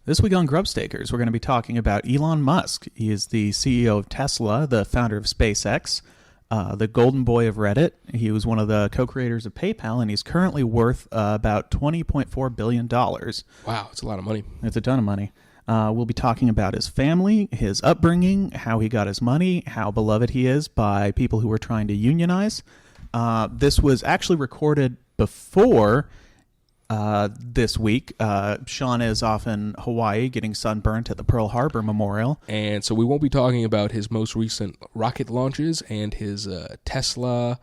This week on Grubstakers, we're going to be talking about Elon Musk. He is the CEO of Tesla, the founder of SpaceX, the golden boy of Reddit. He was one of the co-creators of PayPal, and he's currently worth about $20.4 billion. Wow, it's a lot of money. It's a ton of money. We'll be talking about his family, his upbringing, how he got his money, how beloved he is by people who were trying to unionize. This was actually recorded before this week. Sean is off in Hawaii getting sunburnt at the Pearl Harbor Memorial. And so we won't be talking about his most recent rocket launches and his Tesla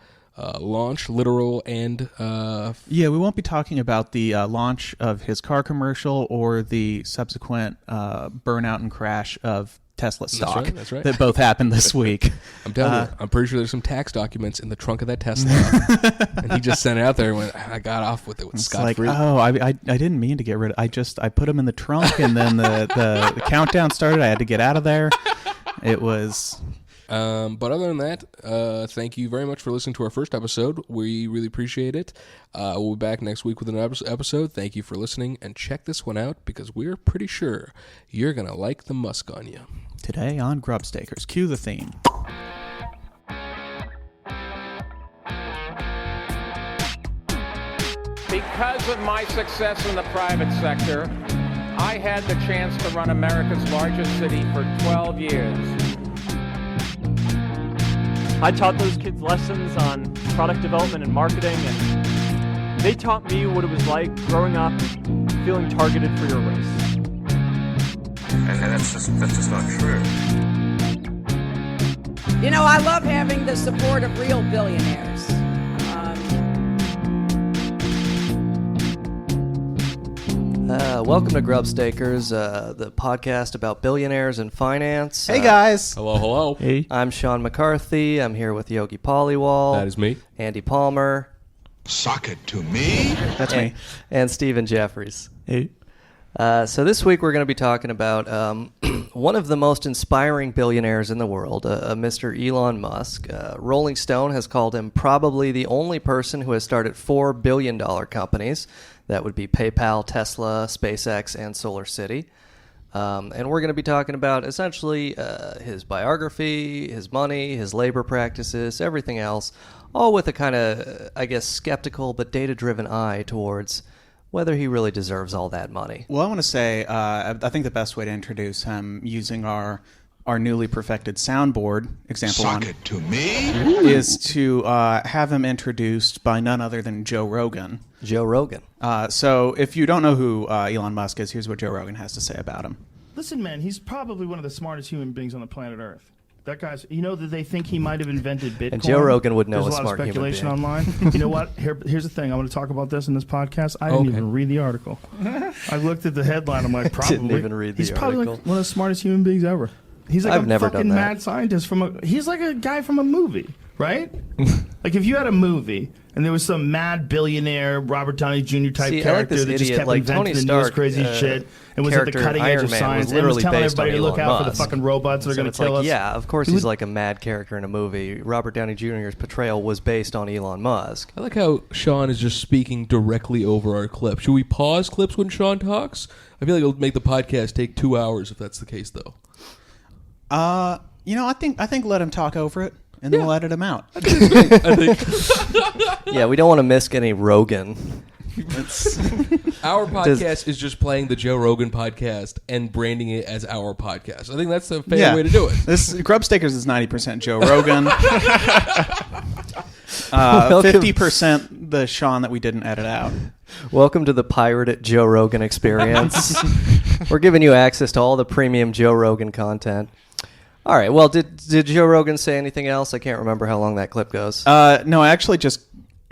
launch, literal and... Yeah, we won't be talking about the launch of his car commercial or the subsequent burnout and crash of Tesla stock. That's right. That both happened this week. I'm telling you, I'm pretty sure there's some tax documents in the trunk of that Tesla. And he just sent it out there and went, I got off with it with scot-free. I didn't mean to get rid of it. I put them in the trunk and then the countdown started. I had to get out of there. It was... But other than that, thank you very much for listening to our first episode. We really appreciate it. We'll be back next week with another episode. Thank you for listening, and check this one out because we're pretty sure you're going to like the Musk on you. Today on Grubstakers, cue the theme. Because of my success in the private sector, I had the chance to run America's largest city for 12 years. I taught those kids lessons on product development and marketing, and they taught me what it was like growing up feeling targeted for your race. And that's just not true. You know, I love having the support of real billionaires. Welcome to Grubstakers, the podcast about billionaires and finance. Hey, guys. Hello. Hey. I'm Sean McCarthy. I'm here with Yogi Pollywall. That is me. Andy Palmer. Sock it to me. That's me. And Stephen Jeffries. Hey. So this week we're going to be talking about one of the most inspiring billionaires in the world, Mr. Elon Musk. Rolling Stone has called him probably the only person who has started $4 billion companies. That would be PayPal, Tesla, SpaceX, and SolarCity. And we're going to be talking about essentially his biography, his money, his labor practices, everything else, all with a kind of, I guess, skeptical but data-driven eye towards whether he really deserves all that money. Well, I want to say, I think the best way to introduce him using our newly perfected soundboard, example Sock one, it to me. is to have him introduced by none other than Joe Rogan. Joe Rogan. So if you don't know who Elon Musk is, here's what Joe Rogan has to say about him. Listen, man, he's probably one of the smartest human beings on the planet Earth. That guy's, you know, that they think he might have invented Bitcoin. And Joe Rogan would know There's a smart human being. There's a lot of speculation online. You know what? Here's the thing. I want to talk about this in this podcast. I didn't even read the article. I looked at the headline. I'm like, probably. Didn't even read the He's probably article. like one of the smartest human beings ever. He's like I've a never fucking done that. mad scientist he's like a guy from a movie, right? Like if you had a movie and there was some mad billionaire Robert Downey Jr. type See, I like character this that just idiot, kept like inventing Tony the Stark, newest crazy shit and was at the character cutting edge Iron of Man science was and was literally telling based on everybody to look Elon out for the Musk. fucking robots that are So going to it's kill like, us. yeah, of course he's like a mad character in a movie. Robert Downey Jr.'s portrayal was based on Elon Musk. I like how Sean is just speaking directly over our clip. Should we pause clips when Sean talks? I feel like it'll make the podcast take 2 hours if that's the case, though. You know, I think let him talk over it, and then we'll edit him out. I think Yeah, we don't want to miss any Rogan. our podcast is just playing the Joe Rogan podcast and branding it as our podcast. I think that's the fair way to do it. This Grubstakers is 90% Joe Rogan, 50% the Sean that we didn't edit out. Welcome to the pirated Joe Rogan experience. We're giving you access to all the premium Joe Rogan content. All right. Well, did Joe Rogan say anything else? I can't remember how long that clip goes. No, I actually just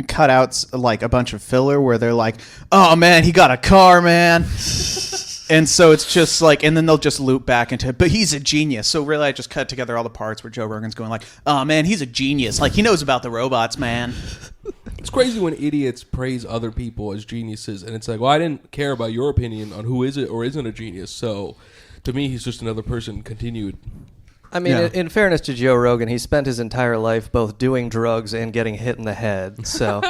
cut out like a bunch of filler where they're like, "Oh man, he got a car, man," and so it's just like, and then they'll just loop back into, "But he's a genius." So really, I just cut together all the parts where Joe Rogan's going like, "Oh man, he's a genius. Like he knows about the robots, man." It's crazy when idiots praise other people as geniuses, and it's like, well, I didn't care about your opinion on who is it or isn't a genius. So, to me, he's just another person. Continued. I mean, Yeah. in fairness to Joe Rogan, he spent his entire life both doing drugs and getting hit in the head. So,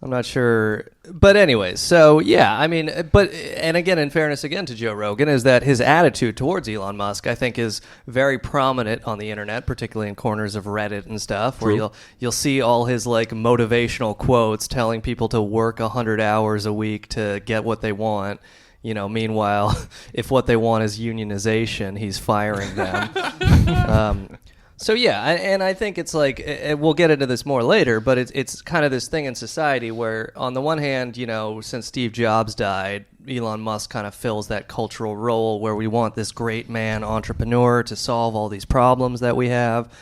I'm not sure. But anyways, so yeah, I mean, and again, in fairness again to Joe Rogan, is that his attitude towards Elon Musk, I think, is very prominent on the internet, particularly in corners of Reddit and stuff, where you'll see all his like motivational quotes telling people to work 100 hours a week to get what they want. You know, meanwhile, if what they want is unionization, he's firing them. So yeah, and I think it's like, we'll get into this more later, but it's kind of this thing in society where, on the one hand, you know, since Steve Jobs died, Elon Musk kind of fills that cultural role where we want this great man entrepreneur to solve all these problems that we have.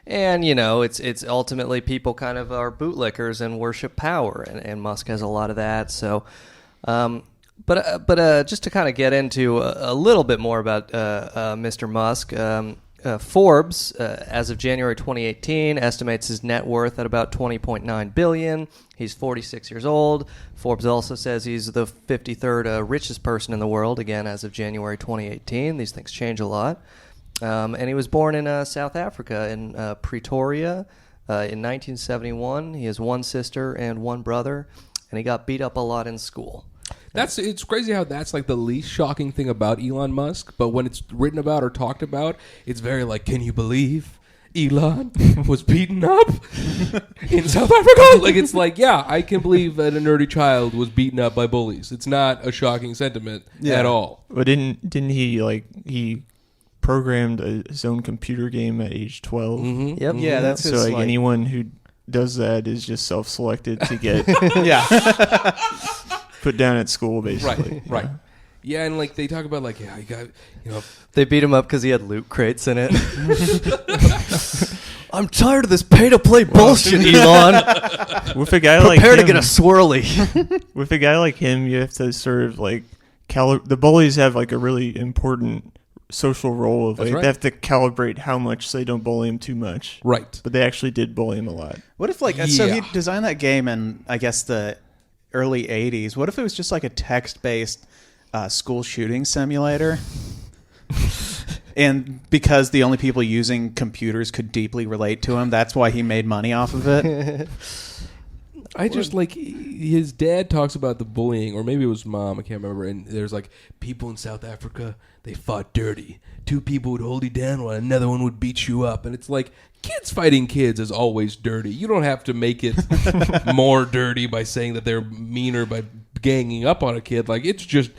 And, you know, it's ultimately people kind of are bootlickers and worship power, and Musk has a lot of that. So, but just to kind of get into a little bit more about Mr. Musk, Forbes, as of January 2018, estimates his net worth at about $20.9 billion. He's 46 years old. Forbes also says he's the 53rd richest person in the world, again, as of January 2018. These things change a lot. And he was born in South Africa, in Pretoria, in 1971. He has one sister and one brother, and he got beat up a lot in school. It's crazy how that's like the least shocking thing about Elon Musk, but when it's written about or talked about, it's very like, can you believe Elon was beaten up in South Africa? Like, it's like, yeah, I can believe that a nerdy child was beaten up by bullies. It's not a shocking sentiment at all. But didn't he programmed his own computer game at age 12? Mm-hmm. Yep. Mm-hmm. Yeah, that's so his, like anyone who does that is just self-selected to get put down at school, basically. Right. Yeah, and like they talk about like, yeah, you got, you know, they beat him up because he had loot crates in it. I'm tired of this pay-to-play bullshit, Elon. With a guy like him, prepare to get a swirly. With a guy like him, you have to sort of like the bullies have like a really important social role of like, they have to calibrate how much so they don't bully him too much. Right. But they actually did bully him a lot. What if so he designed that game in, I guess, the early 80s. What if it was just like a text-based school shooting simulator? And because the only people using computers could deeply relate to him, that's why he made money off of it. I just like his dad talks about the bullying, or maybe it was mom, I can't remember. And there's like people in South Africa, they fought dirty. Two people would hold you down while another one would beat you up. And it's like, kids fighting kids is always dirty. You don't have to make it more dirty by saying that they're meaner by ganging up on a kid. Like, it's just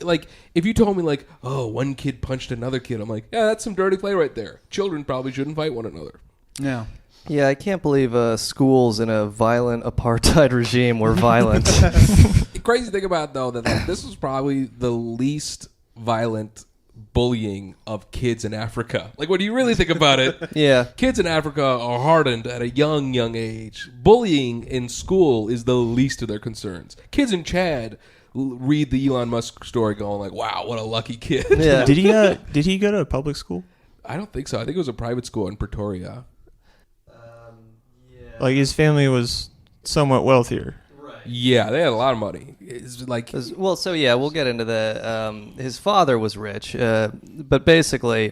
like, if you told me like, oh, one kid punched another kid, I'm like, yeah, that's some dirty play right there. Children probably shouldn't fight one another. Yeah. Yeah, I can't believe schools in a violent apartheid regime were violent. The crazy thing about it, though, that like, this was probably the least violent bullying of kids in Africa. Like, when you really think about it, yeah, kids in Africa are hardened at a young age. Bullying in school is the least of their concerns. Kids in Chad read the Elon Musk story going like, wow, what a lucky kid. Yeah. Did he go to a public school? I don't think so. I think it was a private school in Pretoria. Like, his family was somewhat wealthier. Yeah, they had a lot of money. It's like, well, so yeah, we'll get into the. His father was rich, but basically,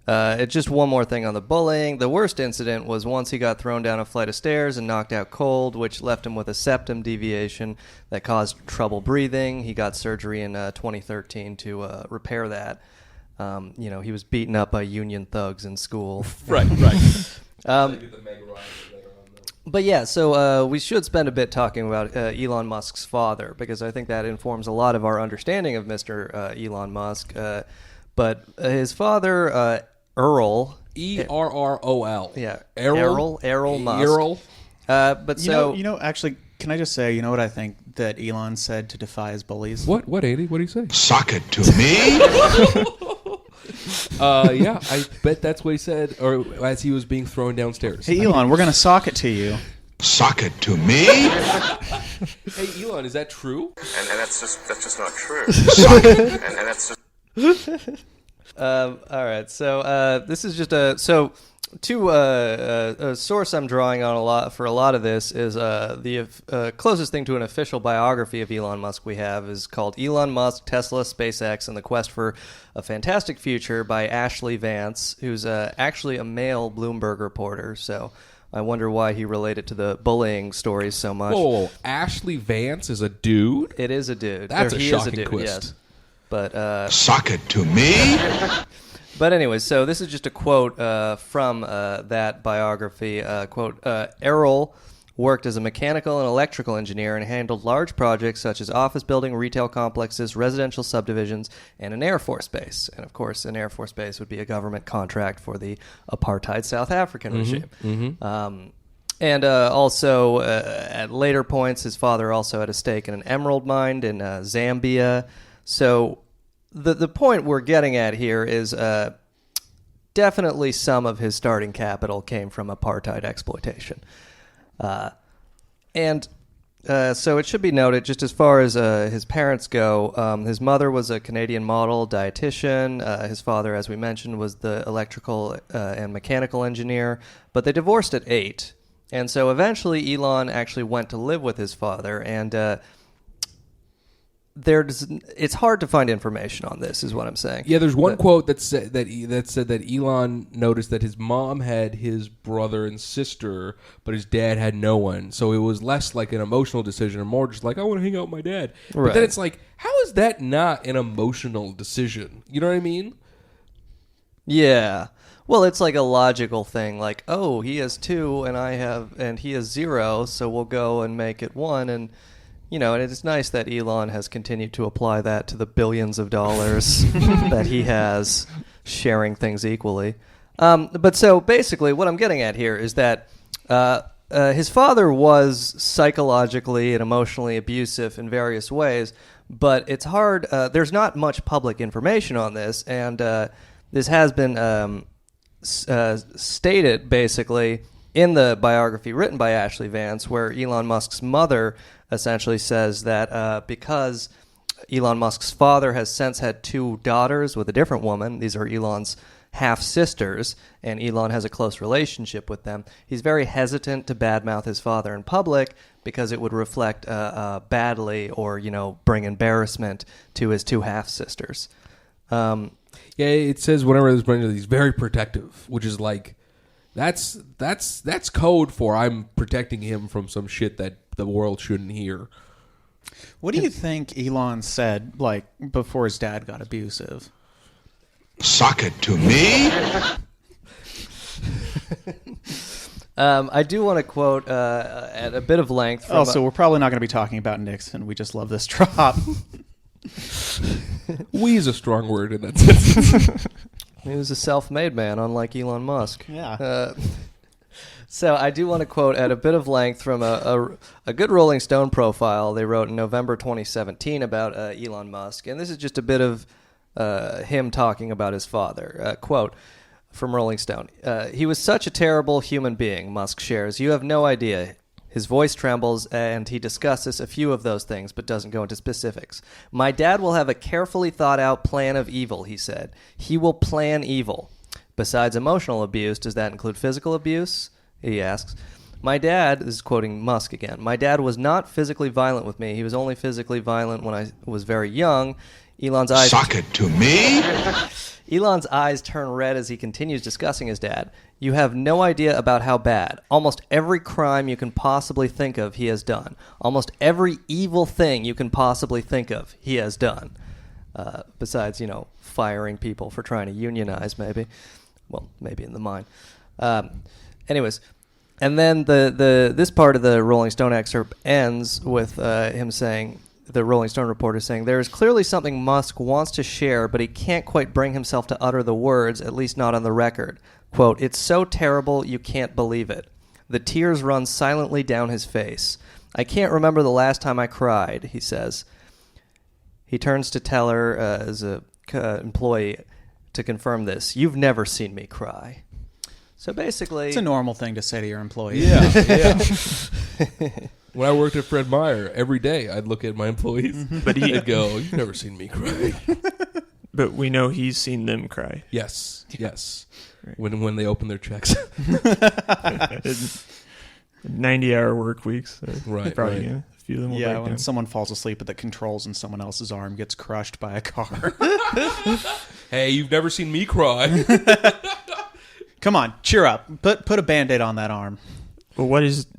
just one more thing on the bullying. The worst incident was once he got thrown down a flight of stairs and knocked out cold, which left him with a septum deviation that caused trouble breathing. He got surgery in 2013 to repair that. He was beaten up by union thugs in school. Right. But yeah, so we should spend a bit talking about Elon Musk's father, because I think that informs a lot of our understanding of Mr. Elon Musk. But his father, Errol. E-R-R-O-L. Yeah. Errol Musk. Errol. But so... Actually, can I just say, you know what I think that Elon said to defy his bullies? What, Andy? What did he say? Sock it to me. Yeah, I bet that's what he said, or as he was being thrown downstairs. Hey, Elon, we're going to sock it to you. Sock it to me. Hey, Elon, is that true? And that's just not true. Sock it. And that's just... all right, so this is just a source I'm drawing on for a lot of this is the closest thing to an official biography of Elon Musk we have is called Elon Musk, Tesla, SpaceX, and the Quest for a Fantastic Future by Ashley Vance, who's actually a male Bloomberg reporter. So I wonder why he related to the bullying stories so much. Oh, Ashley Vance is a dude? It is a dude. That's Or a he shocking is a dude, twist. Yes. But, Sock it to me? But anyway, so this is just a quote from that biography. Quote, Errol worked as a mechanical and electrical engineer and handled large projects such as office building, retail complexes, residential subdivisions, and an Air Force base. And of course, an Air Force base would be a government contract for the apartheid South African regime. And also, at later points, his father also had a stake in an emerald mine in Zambia. So the point we're getting at here is definitely some of his starting capital came from apartheid exploitation. So it should be noted, just as far as his parents go, his mother was a Canadian model, dietitian. His father, as we mentioned, was the electrical and mechanical engineer. But they divorced at 8. And so eventually Elon actually went to live with his father. And it's hard to find information on this, is what I'm saying. Yeah, there's one quote that said that Elon noticed that his mom had his brother and sister, but his dad had no one. So it was less like an emotional decision and more just like, I want to hang out with my dad. Right. But then it's like, how is that not an emotional decision? You know what I mean? Yeah. Well, it's like a logical thing, like, oh, he has 2 and he has 0, so we'll go and make it 1. And and it's nice that Elon has continued to apply that to the billions of dollars that he has, sharing things equally. But so basically what I'm getting at here is that his father was psychologically and emotionally abusive in various ways, but it's hard. There's not much public information on this, and this has been stated basically in the biography written by Ashley Vance, where Elon Musk's mother essentially says that because Elon Musk's father has since had 2 daughters with a different woman, these are Elon's half-sisters, and Elon has a close relationship with them, he's very hesitant to badmouth his father in public because it would reflect badly or, bring embarrassment to his 2 half-sisters. Yeah, it says whenever there's Brenda, he's very protective, which is like, that's code for I'm protecting him from some shit that the world shouldn't hear. What do you think Elon said, like, before his dad got abusive? Sock it to me? I do want to quote at a bit of length. From so we're probably not going to be talking about Nixon. We just love this drop. We is a strong word in that sense. He was a self-made man, unlike Elon Musk. Yeah. So I do want to quote at a bit of length from a good Rolling Stone profile they wrote in November 2017 about Elon Musk. And this is just a bit of him talking about his father. Quote from Rolling Stone. He was such a terrible human being, Musk shares. You have no idea. His voice trembles, and he discusses a few of those things, but doesn't go into specifics. My dad will have a carefully thought-out plan of evil, he said. He will plan evil. Besides emotional abuse, does that include physical abuse? He asks. My dad, this is quoting Musk again, my dad was not physically violent with me. He was only physically violent when I was very young. Elon's eyes... Sock it to me? Elon's eyes turn red as he continues discussing his dad. You have no idea about how bad. Almost every crime you can possibly think of, he has done. Almost every evil thing you can possibly think of, he has done. Besides, firing people for trying to unionize, maybe. Well, maybe in the mine. Anyways, and then this part of the Rolling Stone excerpt ends with him saying, the Rolling Stone reporter saying, there is clearly something Musk wants to share, but he can't quite bring himself to utter the words, at least not on the record. Quote, it's so terrible you can't believe it. The tears run silently down his face. I can't remember the last time I cried, he says. He turns to tell her, as an employee, to confirm this. You've never seen me cry. So basically... It's a normal thing to say to your employees. Yeah. When I worked at Fred Meyer, every day I'd look at my employees, but he'd go, you've never seen me cry. But we know he's seen them cry. Yes. Right. When they open their checks. 90-hour work weeks. Right. Probably a few of them will break when down. someone falls asleep at the controls and someone else's arm gets crushed by a car. Hey, you've never seen me cry. Come on, cheer up. Put a Band-Aid on that arm. But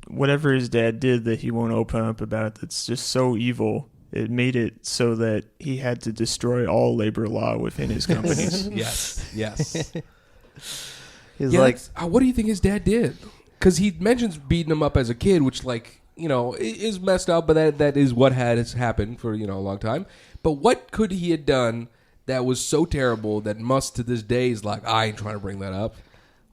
whatever his dad did that he won't open up about, that's just so evil. It made it so that he had to destroy all labor law within his companies. Yes. He's like, what do you think his dad did? Because he mentions beating him up as a kid, which, like, you know, is messed up, but that is what has happened for, you know, a long time. But what could he have done that was so terrible that Musk to this day is like, I ain't trying to bring that up?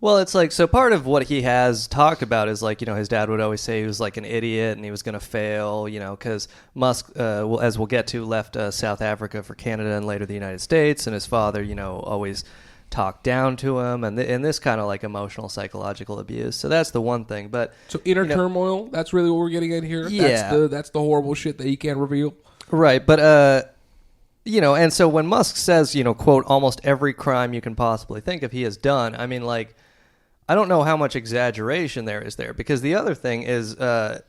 well, it's like, so part of what he has talked about is like, you know, his dad would always say he was like an idiot and he was going to fail, you know, because Musk, as we'll get to, left South Africa for Canada and later the United States, and his father, you know, always talked down to him, and this kind of like emotional psychological abuse. So that's the one thing. But so inner turmoil, that's really what we're getting at here. Yeah, that's the horrible shit that he can't reveal. Right, but you know, and so when Musk says, you know, quote, almost every crime you can possibly think of he has done, I mean, like, I don't know how much exaggeration there is there, because the other thing is Elon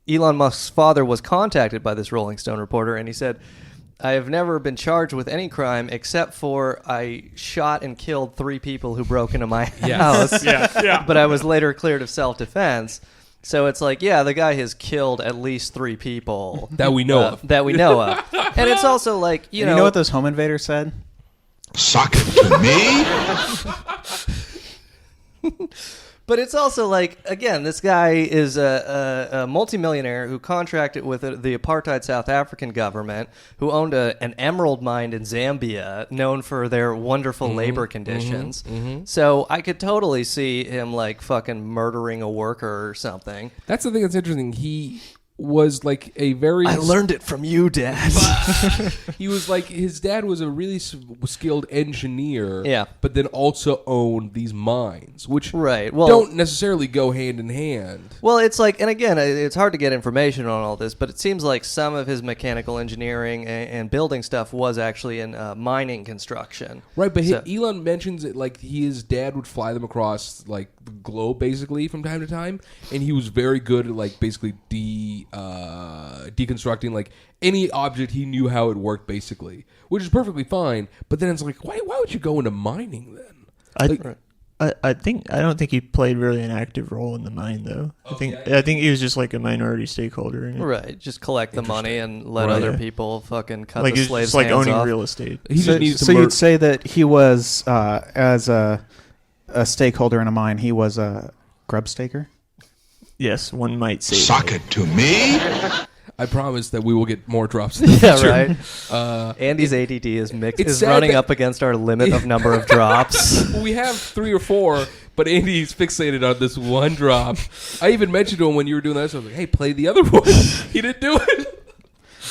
Musk's father was contacted by this Rolling Stone reporter, and he said, I have never been charged with any crime except for I shot and killed 3 people who broke into my house, but I was later cleared of self-defense. So it's like, yeah, the guy has killed at least 3 people. That we know of. That we know of. And it's also like, you know what those home invaders said? Suck it to me? But it's also like, again, this guy is a multimillionaire who contracted with the apartheid South African government, who owned an emerald mine in Zambia, known for their wonderful labor conditions. So I could totally see him like fucking murdering a worker or something. That's the thing that's interesting. He was like a very... I learned it from you, Dad. He was like, his dad was a really skilled engineer, yeah, but then also owned these mines, which well, don't necessarily go hand in hand. Well, it's like, and again, it's hard to get information on all this, but it seems like some of his mechanical engineering and building stuff was actually in mining construction. Right, but Elon mentions it like his dad would fly them across like the globe basically from time to time, and he was very good at like basically deconstructing like any object. He knew how it worked basically, which is perfectly fine. But then it's like, why would you go into mining then? I don't think he played really an active role in the mine though. I think he was just like a minority stakeholder in it. Right, just collect the money and let other people fucking cut like the slaves' like hands owning off. real estate. So you'd say that he was as a stakeholder in a mine, he was a grubstaker? Yes, one might say. Suck it to me. I promise that we will get more drops in the future. Yeah, right. Andy's ADD is running up against our limit of number of drops. We have 3 or 4, but Andy's fixated on this one drop. I even mentioned to him when you were doing that, so I was like, hey, play the other one. He didn't do it.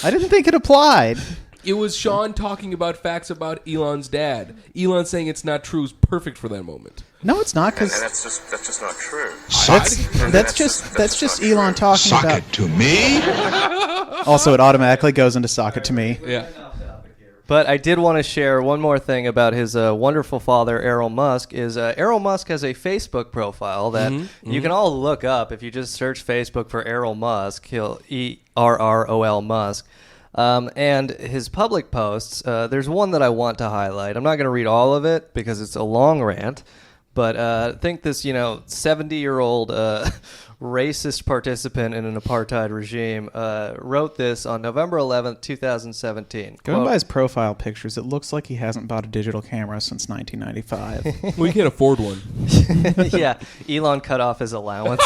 I didn't think it applied. It was Sean talking about facts about Elon's dad. Elon saying it's not true is perfect for that moment. No, it's not, because and that's just not true. That's just Elon talking Suck about it to me. Also, it automatically goes into sock it to me. Yeah. But I did want to share one more thing about his wonderful father, Errol Musk. Errol Musk has a Facebook profile that you can all look up if you just search Facebook for Errol Musk. He'll ERROL Musk. And his public posts, there's one that I want to highlight. I'm not going to read all of it because it's a long rant, but I think this, 70-year-old racist participant in an apartheid regime wrote this on November 11th, 2017. Going by his profile pictures, it looks like he hasn't bought a digital camera since 1995. We can't afford one. Yeah, Elon cut off his allowance.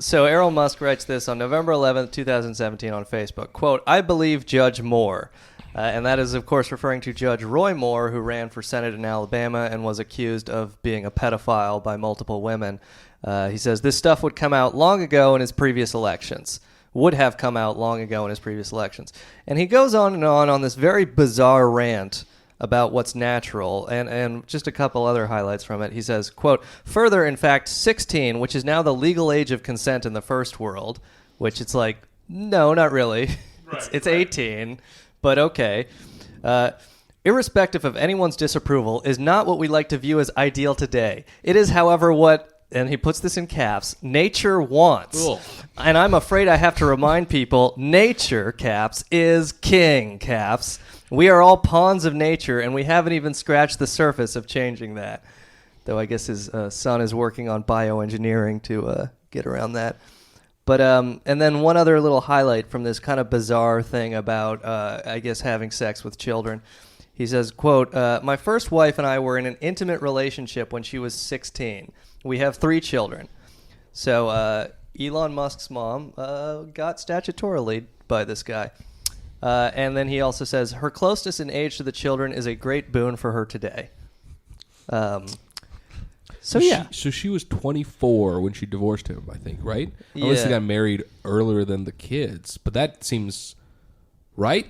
So Errol Musk writes this on November 11th, 2017 on Facebook. Quote, I believe Judge Moore. And that is, of course, referring to Judge Roy Moore, who ran for Senate in Alabama and was accused of being a pedophile by multiple women. He says this stuff would come out long ago in his previous elections. Would have come out long ago in his previous elections. And he goes on and on this very bizarre rant about what's natural, and just a couple other highlights from it. He says, quote, further, in fact, 16, which is now the legal age of consent in the first world, which it's like, no, not really. It's 18, but okay. Irrespective of anyone's disapproval, is not what we like to view as ideal today. It is, however, what, and he puts this in caps, nature wants. Cool. And I'm afraid I have to remind people, nature, caps, is king, caps. We are all pawns of nature, and we haven't even scratched the surface of changing that. though I guess his son is working on bioengineering to get around that. But and then one other little highlight from this kind of bizarre thing about, I guess, having sex with children. He says, quote, my first wife and I were in an intimate relationship when she was 16. We have 3 children. So Elon Musk's mom got statutorily by this guy. And then he also says, her closeness in age to the children is a great boon for her today. So she was 24 when she divorced him, I think, right? Yeah. Unless they got married earlier than the kids. But that seems right.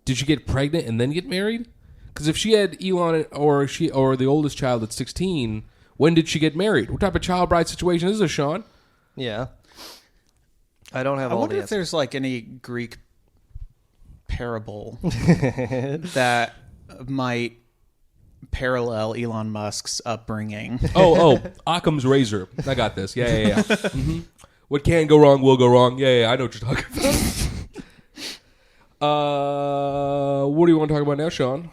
Did she get pregnant and then get married? Because if she had Elon or the oldest child at 16, when did she get married? What type of child bride situation is this, Sean? Yeah. I don't have all the answers. I wonder if there's like any Greek parable that might parallel Elon Musk's upbringing. Oh, Occam's razor. I got this. Yeah. Mm-hmm. What can go wrong will go wrong. Yeah, I know what you're talking about. What do you want to talk about now, Sean?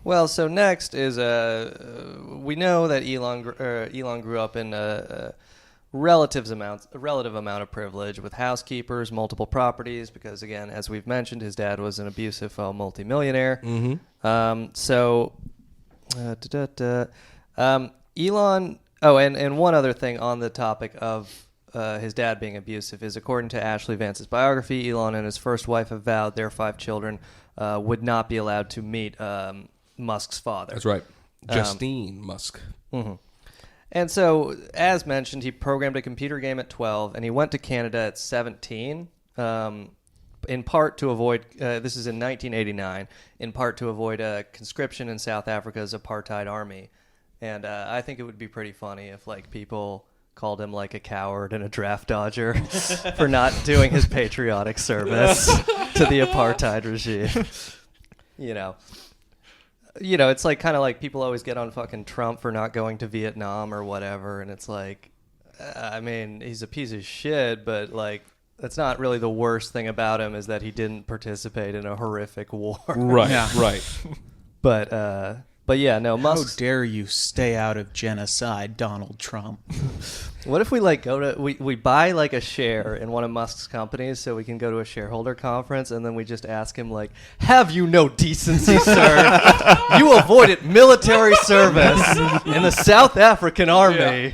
Well, so next is we know that Elon grew up in a relative amount of privilege with housekeepers, multiple properties, because again, as we've mentioned, his dad was an abusive multimillionaire. Mm-hmm. Elon. Oh, and one other thing on the topic of his dad being abusive is, according to Ashley Vance's biography, Elon and his first wife have vowed their 5 children would not be allowed to meet Musk's father. That's right, Justine Musk. Mm-hmm. And so, as mentioned, he programmed a computer game at 12, and he went to Canada at 17, in part to avoid, this is in 1989, in part to avoid conscription in South Africa's apartheid army. And I think it would be pretty funny if like people called him like a coward and a draft dodger for not doing his patriotic service to the apartheid regime. You know, it's like kind of like people always get on fucking Trump for not going to Vietnam or whatever, and it's like, I mean, he's a piece of shit, but like, that's not really the worst thing about him is that he didn't participate in a horrific war. Right, yeah. Right. But yeah, no, Musk. How dare you stay out of genocide, Donald Trump? What if we like we buy like a share in one of Musk's companies so we can go to a shareholder conference, and then we just ask him like, have you no decency, sir? You avoided military service in the South African army,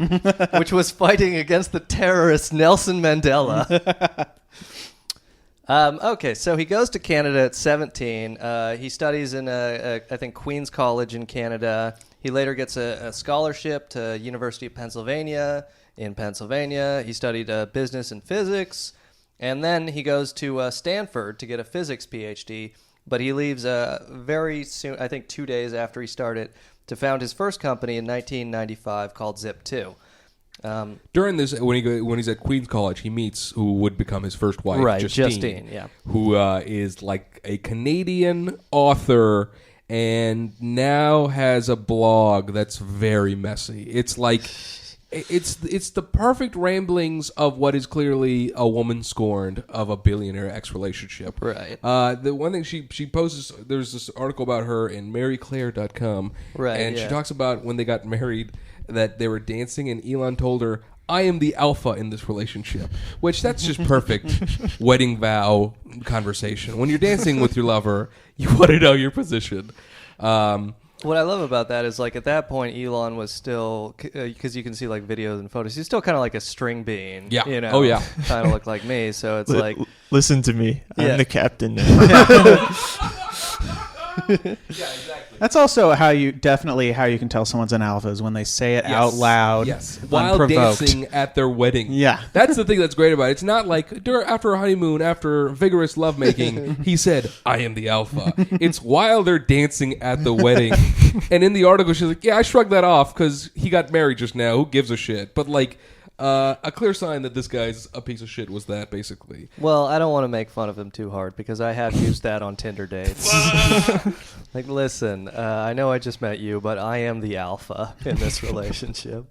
which was fighting against the terrorist Nelson Mandela. Okay, so he goes to Canada at 17. He studies in, I think, Queen's College in Canada. He later gets a scholarship to University of Pennsylvania in Pennsylvania. He studied business and physics. And then he goes to Stanford to get a physics PhD. But he leaves very soon, I think 2 days after he started, to found his first company in 1995 called Zip2. During this, when he's at Queen's College, he meets who would become his first wife, right, Justine, yeah, who is like a Canadian author and now has a blog that's very messy. It's like it's the perfect ramblings of what is clearly a woman scorned of a billionaire ex-relationship. Right. The one thing she posts, there's this article about her in maryclaire.com, right, and yeah. she talks about when they got married, that they were dancing and Elon told her, I am the alpha in this relationship, which that's just perfect wedding vow conversation. When you're dancing with your lover, you want to know your position. What I love about that is, like, at that point, Elon was still, because you can see, like, videos and photos, he's still kind of like a string bean. Yeah. You know? Oh, yeah. Kind of look like me, so it's like... Listen to me. Yeah. I'm the captain now. Yeah, exactly. That's also how you can tell someone's an alpha is when they say it out loud, while unprovoked. dancing at their wedding. Yeah, that's the thing that's great about it. It's not like after a honeymoon, after vigorous lovemaking, he said, "I am the alpha." It's while they're dancing at the wedding, and in the article, she's like, "Yeah, I shrugged that off because he got married just now. Who gives a shit?" But like. A clear sign that this guy's a piece of shit was that, basically. Well, I don't want to make fun of him too hard because I have used that on Tinder dates. Like, listen, I know I just met you, but I am the alpha in this relationship.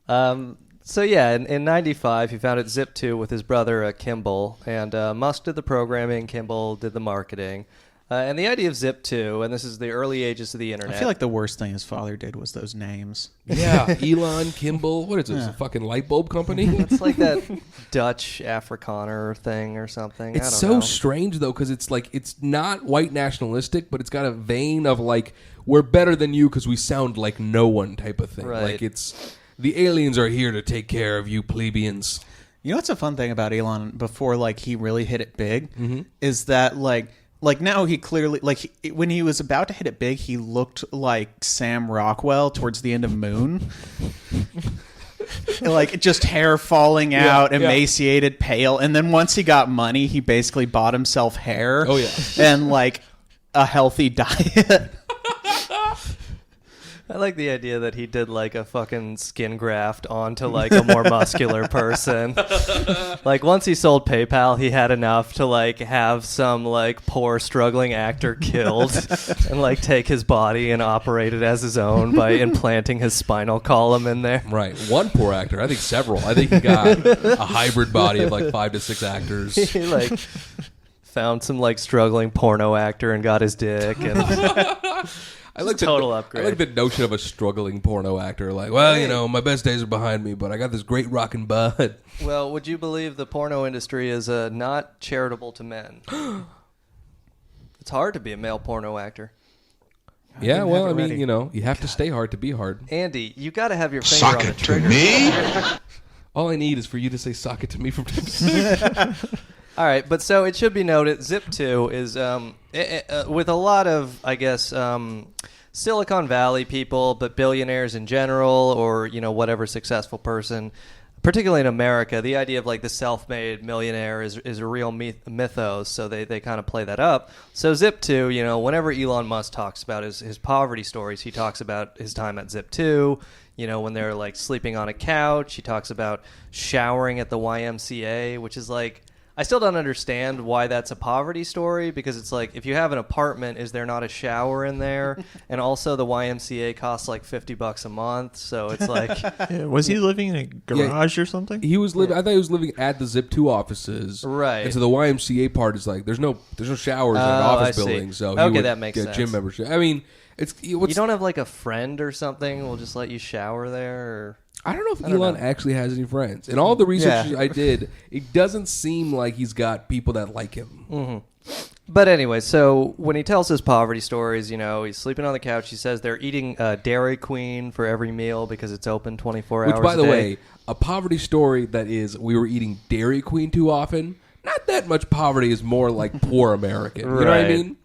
So yeah, in 95, he founded Zip2 with his brother Kimball, and Musk did the programming, Kimball did the marketing. And the idea of Zip2, and this is the early ages of the internet. I feel like the worst thing his father did was those names. Yeah, Elon, Kimball. What is this? A fucking light bulb company? It's like that Dutch Afrikaner thing or something. It's so strange though, because it's like it's not white nationalistic, but it's got a vein of like we're better than you because we sound like no one type of thing. Right. Like it's the aliens are here to take care of you plebeians. You know what's a fun thing about Elon before like he really hit it big is that like now he clearly when he was about to hit it big, he looked like Sam Rockwell towards the end of Moon. Like just hair falling out, emaciated, pale, and then once he got money, he basically bought himself hair. Oh yeah, and like a healthy diet. I like the idea that he did like a fucking skin graft onto like a more muscular person. Like once he sold PayPal, he had enough to like have some like poor struggling actor killed and like take his body and operate it as his own by implanting his spinal column in there. right. One poor actor. I think several. I think he got a hybrid body of like 5 to 6 actors. He like found some like struggling porno actor and got his dick and I like the total upgrade. I like the notion of a struggling porno actor. Like, well, you know, my best days are behind me, but I got this great rockin' bud. Well, would you believe the porno industry is not charitable to men? It's hard to be a male porno actor. Yeah, well, I mean, you know, you have to stay hard to be hard. Andy, you got to have your finger Suck on the it to trigger. me. All I need is for you to say "sock it" to me from time to time. All right, but so it should be noted, Zip2 is with a lot of, I guess, Silicon Valley people, but billionaires in general, or you know whatever successful person, particularly in America, the idea of like the self-made millionaire is a real mythos. So they kind of play that up. So Zip2, you know, whenever Elon Musk talks about his poverty stories, he talks about his time at Zip2. You know, when they're like sleeping on a couch, he talks about showering at the YMCA, which is like. I still don't understand why that's a poverty story, because it's like, if you have an apartment, is there not a shower in there? And also the YMCA costs like $50 a month, so it's like... Yeah, was he living in a garage or something? He was living. I thought he was living at the Zip2 offices. Right. And so the YMCA part is like, there's no showers in an office building, so he would that makes get sense. Gym membership. I mean, it's... You don't have like a friend or something who'll just let you shower there? Or... I don't know if Elon actually has any friends. In all the research I did, it doesn't seem like he's got people that like him. Mm-hmm. But anyway, so when he tells his poverty stories, you know, he's sleeping on the couch. He says they're eating Dairy Queen for every meal because it's open 24 hours a day. Which, by the way, a poverty story that is we were eating Dairy Queen too often, not that much poverty is more like poor American. You know what I mean?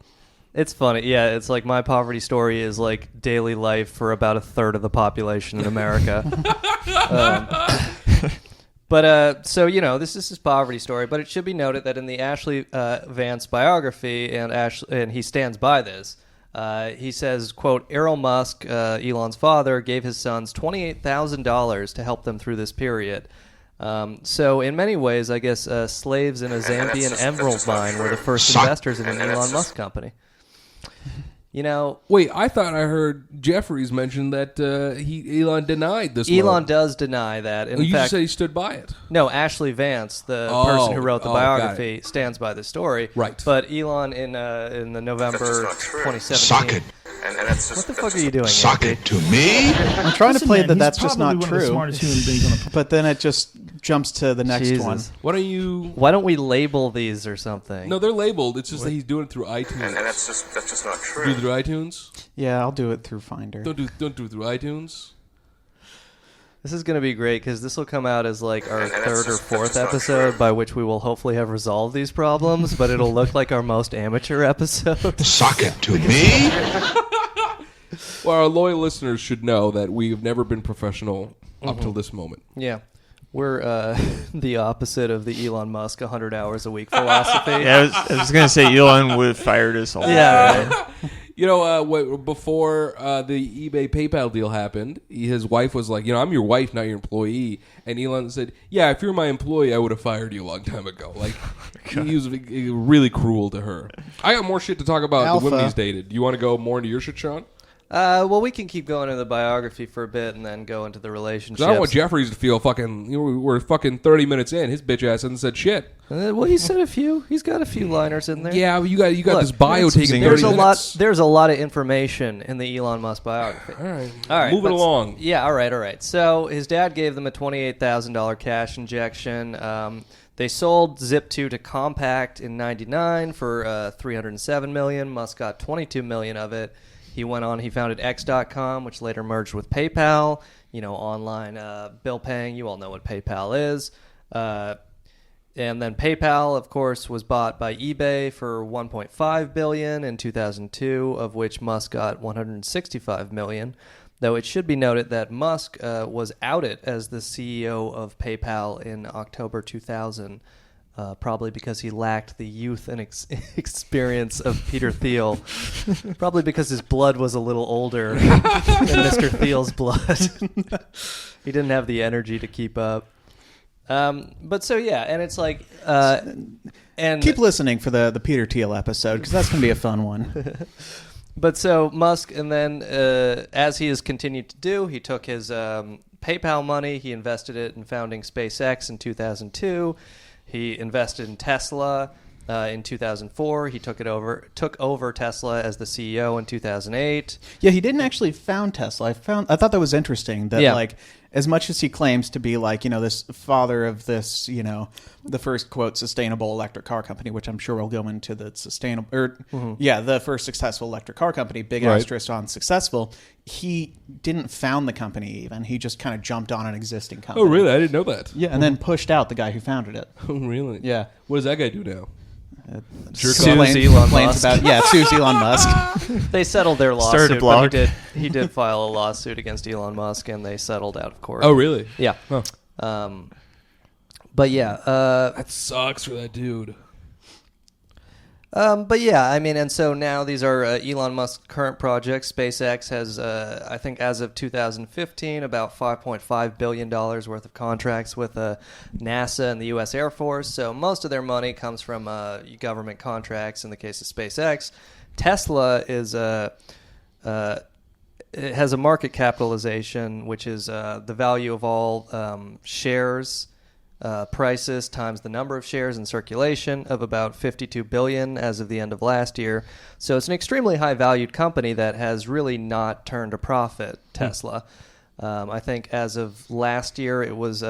It's funny. Yeah, it's like my poverty story is like daily life for about a third of the population in America. So, you know, this is his poverty story, but it should be noted that in the Ashley Vance biography, and he stands by this, he says, quote, Errol Musk, Elon's father, gave his sons $28,000 to help them through this period. So in many ways, I guess slaves in a Zambian emerald mine were the first investors in an Elon Musk company. You know, wait, I thought I heard Jeffries mention that Elon denied this. Elon does deny that. In fact, fact, just said he stood by it. No, Ashley Vance, the person who wrote the biography, stands by the story. Right. But Elon in the November 2017. Suck it. And that's just, what the fuck are you doing? Suck Andy? it to me. I'm trying to play man, that's he's just not probably one of the true. smartest human beings on the But then it just jumps to the next Jesus. one. Why don't we label these or something? No, they're labeled. It's just that he's doing it through iTunes. and that's just not true. Do it through iTunes? Yeah, I'll do it through Finder. Don't do it through iTunes. This is going to be great because this will come out as like our And that's third or just fourth not episode, true. by which we will hopefully have resolved these problems, but it'll look like our most amateur episode. Suck it to me. Well, our loyal listeners should know that we've never been professional up till this moment. Yeah. We're the opposite of the Elon Musk 100 hours a week philosophy. Yeah, I was going to say Elon would have fired us all. Yeah, right. You know, before the eBay PayPal deal happened, his wife was like, you know, I'm your wife, not your employee. And Elon said, yeah, if you're my employee, I would have fired you a long time ago. Like, he was really cruel to her. I got more shit to talk about Alpha. the women he's dated. Do you want to go more into your shit, Sean? Well, we can keep going into the biography for a bit and then go into the relationships. I don't want Jeffries to feel fucking. We're fucking 30 minutes in. His bitch ass hasn't said shit. Well, he said a few. He's got a few liners in there. Yeah, but you got Look, this bio taking 30 there's minutes. There's a lot of information in the Elon Musk biography. All right. Moving along. Yeah. All right. So his dad gave them a $28,000 cash injection. They sold Zip2 to Compaq in '99 for $307 million. Musk got $22 million of it. He went on. He founded X.com, which later merged with PayPal. Online bill paying. You all know what PayPal is. And then PayPal, of course, was bought by eBay for $1.5 billion in 2002, of which Musk got $165 million. Though it should be noted that Musk was outed as the CEO of PayPal in October 2000, probably because he lacked the youth and experience of Peter Thiel. Probably because his blood was a little older than Mr. Thiel's blood. He didn't have the energy to keep up. But so yeah, and it's like, and keep listening for the Peter Thiel episode because that's gonna be a fun one. But so Musk, and then as he has continued to do, he took his PayPal money, he invested it in founding SpaceX in 2002. He invested in Tesla in 2004. He took over Tesla as the CEO in 2008. Yeah, he didn't actually found Tesla. I thought that was interesting that like as much as he claims to be like, this father of this, the first quote sustainable electric car company, which I'm sure we'll go into the the first successful electric car company, big asterisk on successful. He didn't found the company even. He just kind of jumped on an existing company. Oh, really? I didn't know that. Yeah, and then pushed out the guy who founded it. Oh, really? Yeah. What does that guy do now? Sues Elon Musk. Sues Elon Musk. They settled their Started a lawsuit, blog. but he did file a lawsuit against Elon Musk, and they settled out of court. Oh, really? Yeah. Huh. But yeah. That sucks for that dude. But yeah, I mean, and so now these are Elon Musk's current projects. SpaceX has, I think as of 2015, about $5.5 billion worth of contracts with NASA and the U.S. Air Force. So most of their money comes from government contracts in the case of SpaceX. Tesla is it has a market capitalization, which is the value of all shares prices times the number of shares in circulation of about 52 billion as of the end of last year. So it's an extremely high valued company that has really not turned a profit, Tesla. I think as of last year, it was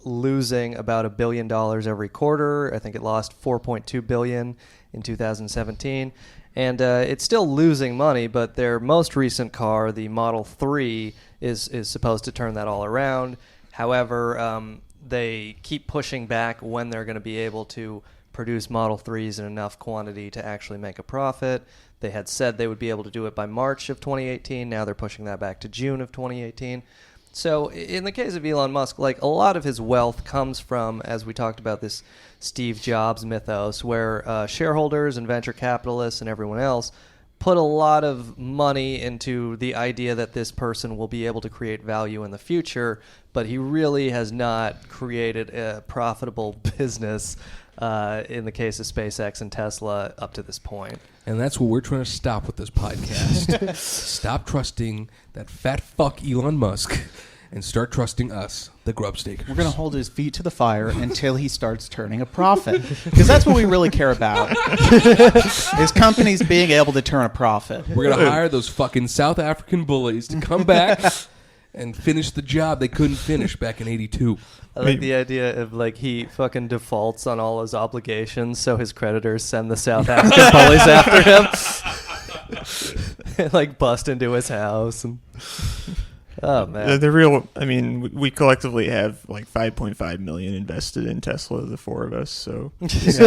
losing about $1 billion every quarter. I think it lost 4.2 billion in 2017. And it's still losing money, but their most recent car, the Model 3, is supposed to turn that all around. However, they keep pushing back when they're going to be able to produce Model 3s in enough quantity to actually make a profit. They had said they would be able to do it by March of 2018. Now they're pushing that back to June of 2018. So in the case of Elon Musk, like a lot of his wealth comes from, as we talked about, this Steve Jobs mythos, where shareholders and venture capitalists and everyone else put a lot of money into the idea that this person will be able to create value in the future, but he really has not created a profitable business in the case of SpaceX and Tesla up to this point. And that's what we're trying to stop with this podcast. Stop trusting that fat fuck Elon Musk and start trusting us, the Grubstakers. We're going to hold his feet to the fire until he starts turning a profit. Because that's what we really care about. Is companies being able to turn a profit. We're going to hire those fucking South African bullies to come back and finish the job they couldn't finish back in 82. I like the idea of like he fucking defaults on all his obligations, so his creditors send the South African bullies after him. And, like bust into his house. And oh man, the real. I mean, we collectively have like 5.5 million invested in Tesla, the four of us. So, this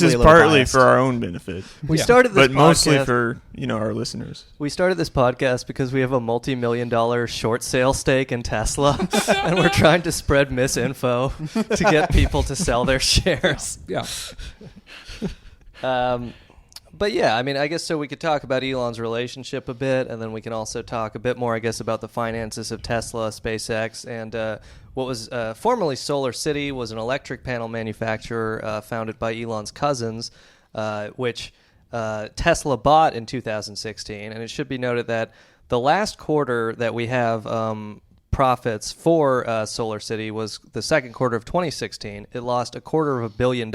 is partly for our own benefit. We started this but mostly for our listeners. We started this podcast because we have a multi-million-dollar short sale stake in Tesla, and we're trying to spread misinfo to get people to sell their shares. Yeah. But yeah, I mean, I guess so we could talk about Elon's relationship a bit, and then we can also talk a bit more, I guess, about the finances of Tesla, SpaceX, and what was formerly Solar City was an electric panel manufacturer founded by Elon's cousins, which Tesla bought in 2016. And it should be noted that the last quarter that we have profits for SolarCity was the second quarter of 2016. It lost $250 million.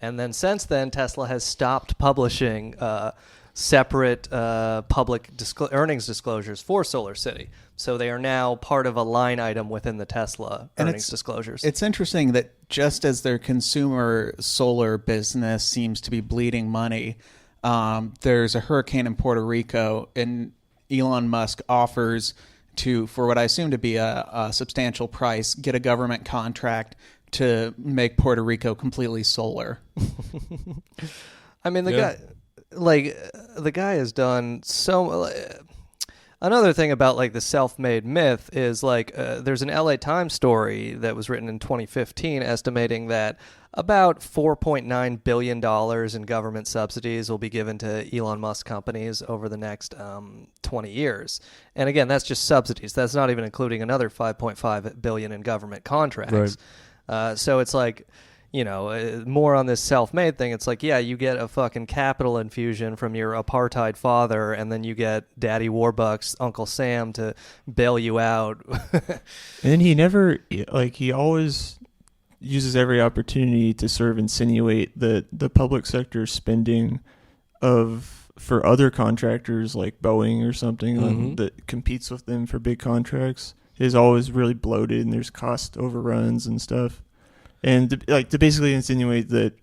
And then since then, Tesla has stopped publishing separate public earnings disclosures for SolarCity. So they are now part of a line item within the Tesla earnings disclosures. It's interesting that just as their consumer solar business seems to be bleeding money, there's a hurricane in Puerto Rico, and Elon Musk offers to, for what I assume to be a substantial price, get a government contract to make Puerto Rico completely solar. I mean, the guy has done so. Another thing about like the self-made myth is like there's an LA Times story that was written in 2015 estimating that about $4.9 billion in government subsidies will be given to Elon Musk companies over the next 20 years. And again, that's just subsidies. That's not even including another $5.5 billion in government contracts. Right. So it's like, you know, more on this self-made thing. It's like, yeah, you get a fucking capital infusion from your apartheid father, and then you get Daddy Warbucks, Uncle Sam to bail you out. And he never, like, he always uses every opportunity to sort of insinuate that the public sector spending for other contractors like Boeing or something that competes with them for big contracts is always really bloated, and there's cost overruns and stuff. And to basically insinuate that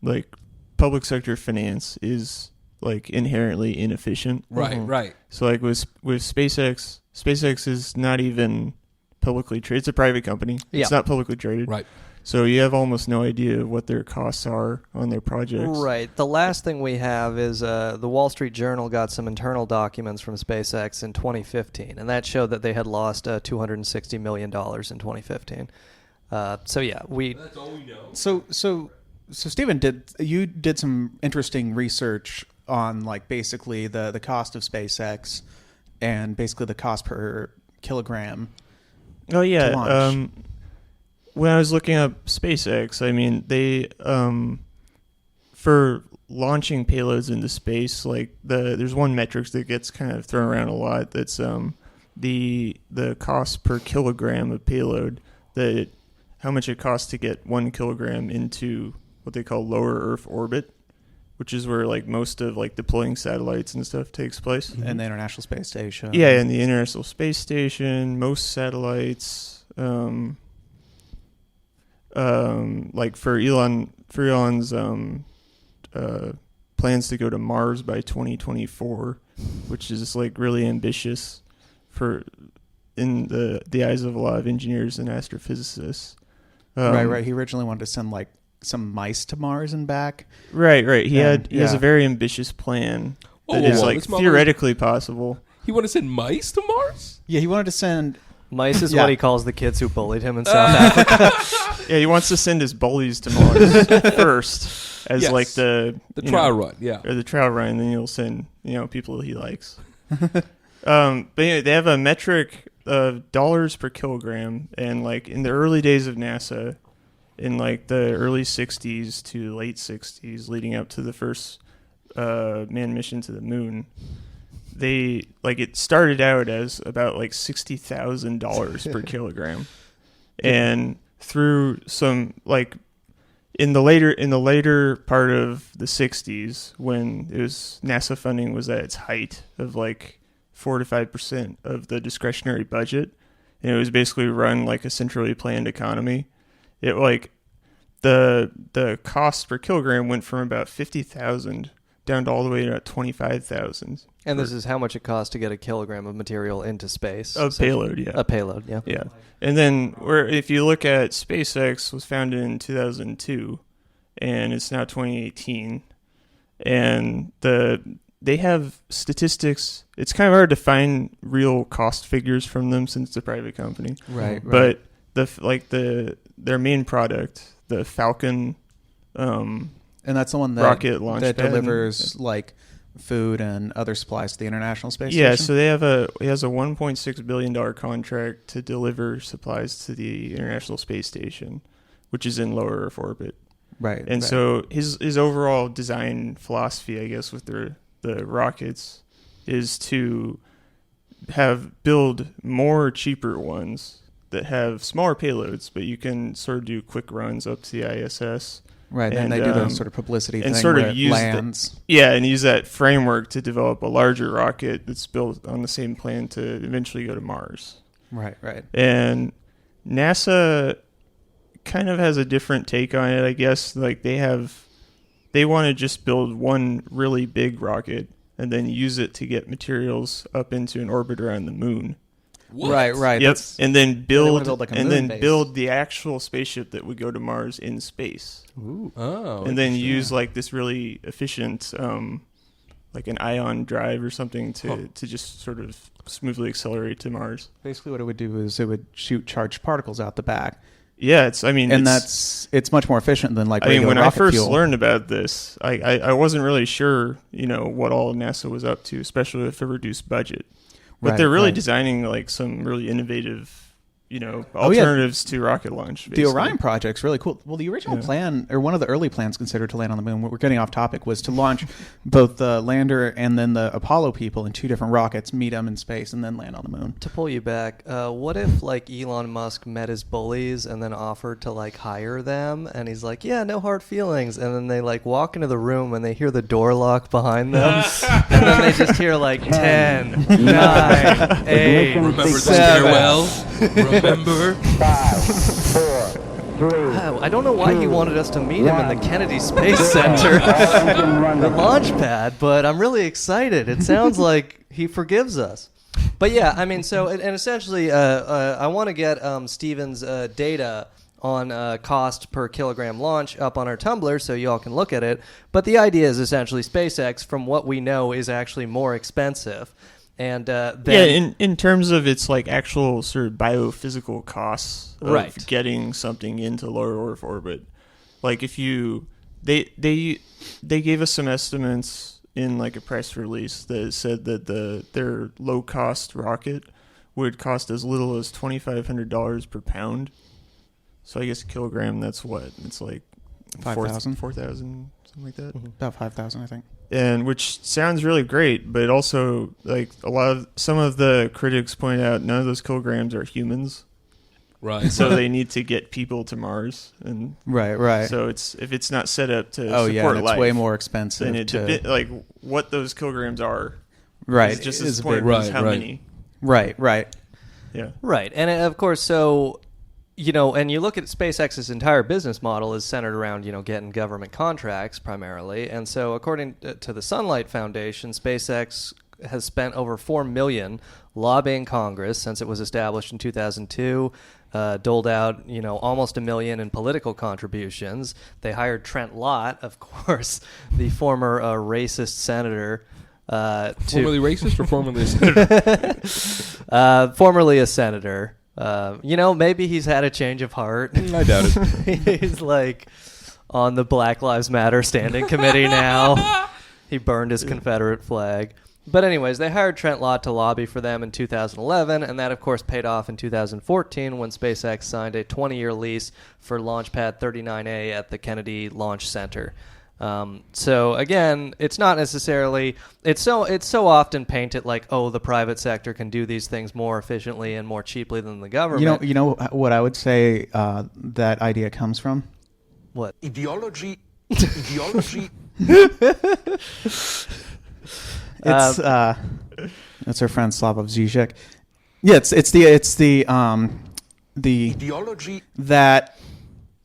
like public sector finance is like inherently inefficient. Right, right. So like with SpaceX is not even publicly traded. It's a private company. Yeah. It's not publicly traded. Right. So you have almost no idea what their costs are on their projects. Right. The last thing we have is the Wall Street Journal got some internal documents from SpaceX in 2015, and that showed that they had lost $260 million in 2015. So yeah, that's all we know. So Stephen, you did some interesting research on like basically the cost of SpaceX and basically the cost per kilogram. Oh yeah. When I was looking up SpaceX, I mean they for launching payloads into space, like there's one metric that gets kind of thrown around a lot. That's the cost per kilogram of payload, how much it costs to get 1 kilogram into what they call lower Earth orbit, which is where like most of like deploying satellites and stuff takes place. And the International Space Station. Yeah, and the International Space Station, most satellites. Like for Elon's plans to go to Mars by 2024, which is like really ambitious in the eyes of a lot of engineers and astrophysicists. Right. He originally wanted to send like some mice to Mars and back. Right. He has a very ambitious plan that is like theoretically possible. He wanted to send mice to Mars? Yeah, he wanted to send mice is what he calls the kids who bullied him in South Africa. Yeah, he wants to send his bullies to Mars first as like the trial run, or the trial run. And then he'll send people he likes. But anyway, they have a metric of dollars per kilogram, and like in the early days of NASA, in like the early 60s to late 60s, leading up to the first manned mission to the moon, it started out as about like $60,000 per kilogram, and through some like in the later part of the 60s, when NASA funding was at its height of like 4 to 5% of the discretionary budget, and it was basically run like a centrally planned economy. It like the cost per kilogram went from about 50,000 down to all the way to 25,000. And this is how much it costs to get a kilogram of material into space. Payload, yeah. A payload, yeah. Yeah. And then if you look at SpaceX, was founded in 2002, and it's now 2018, and they have statistics. It's kind of hard to find real cost figures from them since it's a private company. Right. But their main product, the Falcon, and that's the one rocket launch that pad delivers like food and other supplies to the International Space Station. Yeah, so he has a $1.6 billion contract to deliver supplies to the International Space Station, which is in lower Earth orbit. Right. And so his overall design philosophy, I guess, with the rockets is to build more cheaper ones that have smaller payloads, but you can sort of do quick runs up to the ISS. Right, and they do the sort of publicity and thing sort where of it use lands. and use that framework to develop a larger rocket that's built on the same plan to eventually go to Mars. Right. And NASA kind of has a different take on it, I guess. Like they want to just build one really big rocket and then use it to get materials up into an orbit around the moon. What? Right. Yep. And then build like a build the actual spaceship that would go to Mars in space. Ooh. Oh. And then use like this really efficient, like an ion drive or something to just sort of smoothly accelerate to Mars. Basically, what it would do is it would shoot charged particles out the back. Yeah, it's much more efficient than like. I mean, when I first fuel. learned about this, I wasn't really sure, what all NASA was up to, especially with a reduced budget. But they're really designing like some really innovative, alternatives to rocket launch. Basically. The Orion project's really cool. Well, the original plan, or one of the early plans considered to land on the moon, we're getting off topic, was to launch both the lander and then the Apollo people in 2 different rockets, meet them in space, and then land on the moon. To pull you back, what if like Elon Musk met his bullies and then offered to like hire them, and he's like, yeah, no hard feelings, and then they like walk into the room and they hear the door lock behind them, and then they just hear like 10, 9, 8, Remember 7. the stairwell? Remember? 5, 4, 3. I don't know why he wanted us to meet him in the Kennedy Space Center, the launch pad, but I'm really excited. It sounds like he forgives us. But yeah, I mean, so, and essentially, I want to get Steven's data on cost per kilogram launch up on our Tumblr so y'all can look at it. But the idea is essentially SpaceX, from what we know, is actually more expensive. And in terms of its like actual sort of biophysical costs of getting something into lower Earth orbit, like if they gave us some estimates in like a press release that said that their low cost rocket would cost as little as $2,500 per pound. So I guess a kilogram, that's what it's like 5,000, 4,000, something like that. About 5,000, I think. And which sounds really great, but also like some of the critics point out none of those kilograms are humans, right? So they need to get people to Mars, and right. So if it's not set up to support it's life, way more expensive. Then like what those kilograms are, right? Is just as important as how many, right? Yeah, right. And of course, so. And you look at SpaceX's entire business model is centered around, getting government contracts primarily. And so according to the Sunlight Foundation, SpaceX has spent over $4 million lobbying Congress since it was established in 2002, doled out, almost $1 million in political contributions. They hired Trent Lott, of course, the former racist senator. Formerly racist or formerly a senator? Formerly a senator. Maybe he's had a change of heart. I doubt it. He's like on the Black Lives Matter standing committee now. He burned his Confederate flag. But anyways, they hired Trent Lott to lobby for them in 2011, and that, of course, paid off in 2014 when SpaceX signed a 20-year lease for Launchpad 39A at the Kennedy Launch Center. So again, it's not necessarily, it's so often painted like, oh, the private sector can do these things more efficiently and more cheaply than the government. You know what I would say that idea comes from? What? Ideology. It's our friend Slavoj Žižek. Yeah, it's the ideology that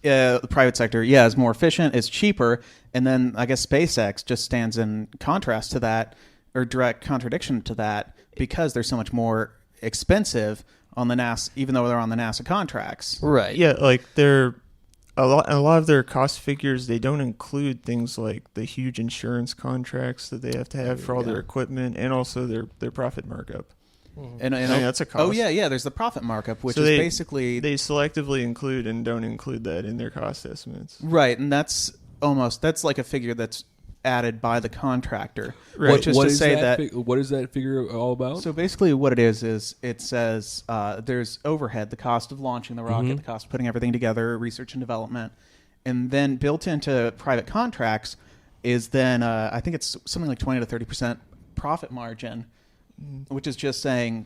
the private sector, is more efficient, is cheaper, and then I guess SpaceX just stands in contrast to that, or direct contradiction to that, because they're so much more expensive on the NASA, even though they're on the NASA contracts. Right. Yeah, like they're a lot of their cost figures, they don't include things like the huge insurance contracts that they have to have for all their equipment, and also their profit markup. And that's a cost. Oh yeah. There's the profit markup, which so is they basically they selectively include and don't include that in their cost estimates. Right, and that's like a figure that's added by the contractor. Right. Which is to say that what is that figure all about? So basically, what it is it says there's overhead, the cost of launching the rocket, the cost of putting everything together, research and development, and then built into private contracts is then I think it's something like 20 to 30% profit margin, which is just saying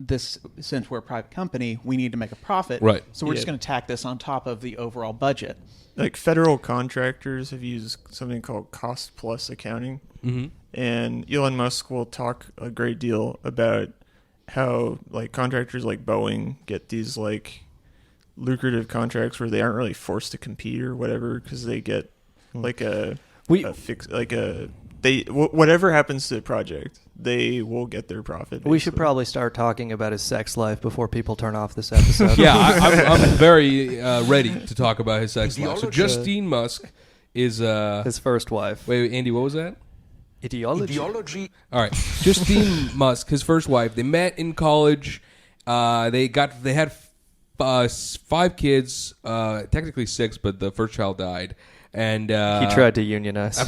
this, since we're a private company, we need to make a profit. Right. So we're just going to tack this on top of the overall budget. Like federal contractors have used something called cost plus accounting. Mm-hmm. And Elon Musk will talk a great deal about how like contractors like Boeing get these like lucrative contracts where they aren't really forced to compete or whatever because they get like whatever happens to the project, they will get their profit. We should probably start talking about his sex life before people turn off this episode. Yeah, I'm very ready to talk about his sex life. So Justine Musk is his first wife. Wait, Andy, what was that? Ideology. All right, Justine Musk, his first wife. They met in college. They had 5 kids, technically 6, but the first child died. And he tried to unionize.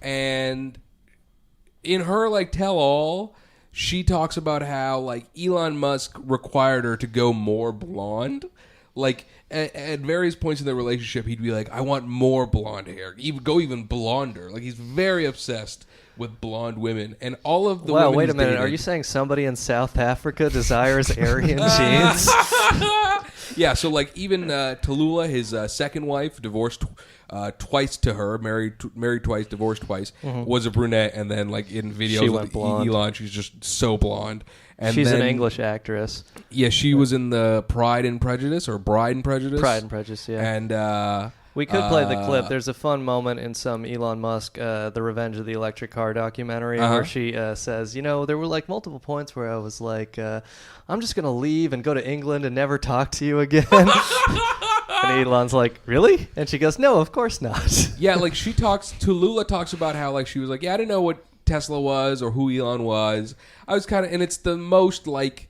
And in her like tell-all, she talks about how like Elon Musk required her to go more blonde. Like at various points in their relationship, he'd be like, "I want more blonde hair. Even blonder." Like he's very obsessed with blonde women, and all of the women. Wow, wait a he's minute. dated- Are you saying somebody in South Africa desires Aryan genes? Yeah, so like even Tallulah, his second wife, divorced twice to her, married twice, divorced twice, was a brunette, and then like in videos She with went blonde. Elon, she's just so blonde. And She's then, an English actress. Yeah, she was in the Pride and Prejudice or Bride and Prejudice. Pride and Prejudice, yeah. And we could play the clip. There's a fun moment in some Elon Musk, The Revenge of the Electric Car documentary where she says, there were like multiple points where I was like, I'm just going to leave and go to England and never talk to you again. And Elon's like, really? And she goes, no, of course not. Yeah, like Tallulah talks about how like she was like, yeah, I didn't know what Tesla was or who Elon was. I was kind of, and it's the most like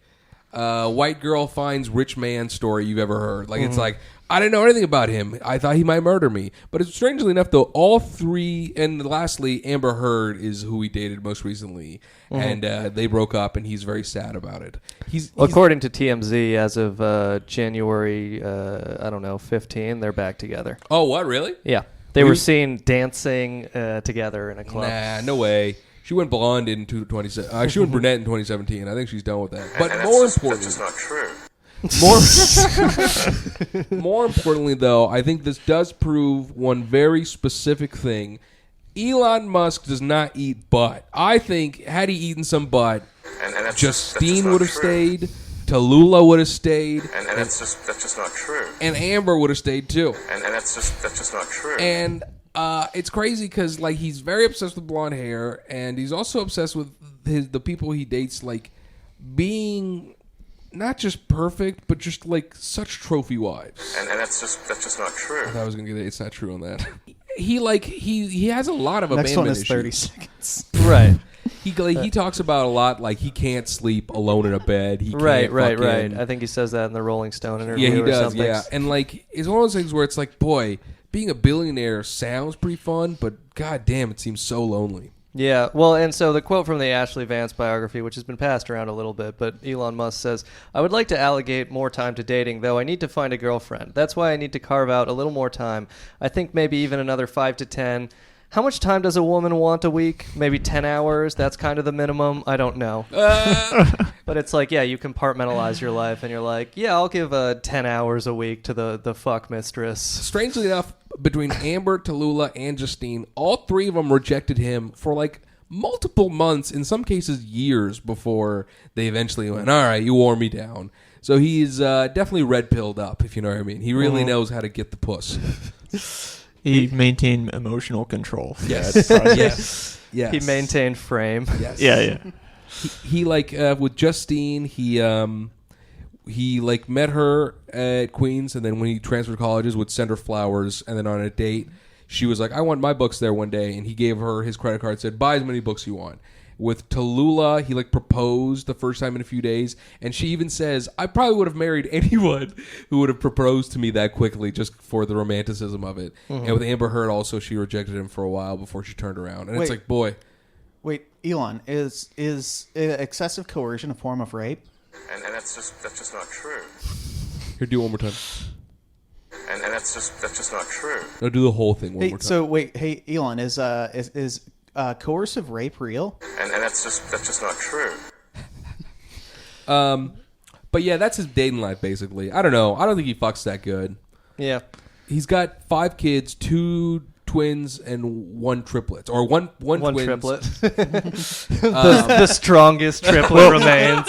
white girl finds rich man story you've ever heard. Like it's like, I didn't know anything about him. I thought he might murder me. But it's strangely enough, though, all 3, and lastly, Amber Heard is who he dated most recently, and they broke up, and he's very sad about it. He's according to TMZ, as of January, 15, they're back together. Oh, what, really? Yeah, they were seen dancing together in a club. Nah, no way. She went blonde in 2017. She went brunette in 2017. I think she's done with that. But and more that's importantly, just not true. More importantly, though, I think this does prove one very specific thing. Elon Musk does not eat butt. I think had he eaten some butt, And that's Justine would have true. stayed, Tallulah would have stayed, And that's just not true. and Amber would have stayed too. And that's just not true. And it's crazy because like he's very obsessed with blonde hair, and he's also obsessed with the people he dates, like being not just perfect, but just like such trophy wives. And that's just not true. I thought I was gonna get it. It's not true on that. He has a lot of Next one abandonment is 30 issues. seconds. Right. He talks about a lot like he can't sleep alone in a bed. He can't Right. fucking- I think he says that in the Rolling Stone interview. Yeah, he or does. something. Yeah, and like it's one of those things where it's like, boy, being a billionaire sounds pretty fun, but god damn, it seems so lonely. Yeah, well, and so the quote from the Ashley Vance biography, which has been passed around a little bit, but Elon Musk says, I would like to allocate more time to dating, though I need to find a girlfriend. That's why I need to carve out a little more time. I think maybe even another 5 to 10. How much time does a woman want a week? Maybe 10 hours? That's kind of the minimum. I don't know. But it's like, yeah, you compartmentalize your life, and you're like, yeah, I'll give 10 hours a week to the fuck mistress. Strangely enough, between Amber, Tallulah, and Justine, all 3 of them rejected him for like multiple months, in some cases years, before they eventually went, all right, you wore me down. So he's definitely red-pilled up, if you know what I mean. He really knows how to get the puss. He maintained emotional control. Yes. Yes. He maintained frame. Yes. Yeah. He like with Justine, he like met her at Queens, and then when he transferred colleges, would send her flowers, and then on a date, she was like, "I want my books there one day," and he gave her his credit card, said, "Buy as many books you want." With Tallulah, he like proposed the first time in a few days, and she even says, "I probably would have married anyone who would have proposed to me that quickly, just for the romanticism of it." And with Amber Heard, also, she rejected him for a while before she turned around, and it's like, boy. Wait, Elon, is excessive coercion a form of rape? And that's just not true. Here, do it one more time. And that's just not true. No, do the whole thing one Hey, more time. so wait, hey Elon, is coercive rape real? And that's just not true. But yeah, that's his dating life basically. I don't know. I don't think he fucks that good. Yeah. He's got 5 kids, 2 twins, and 1 triplet, or one twins. Triplet. The strongest triplet remains.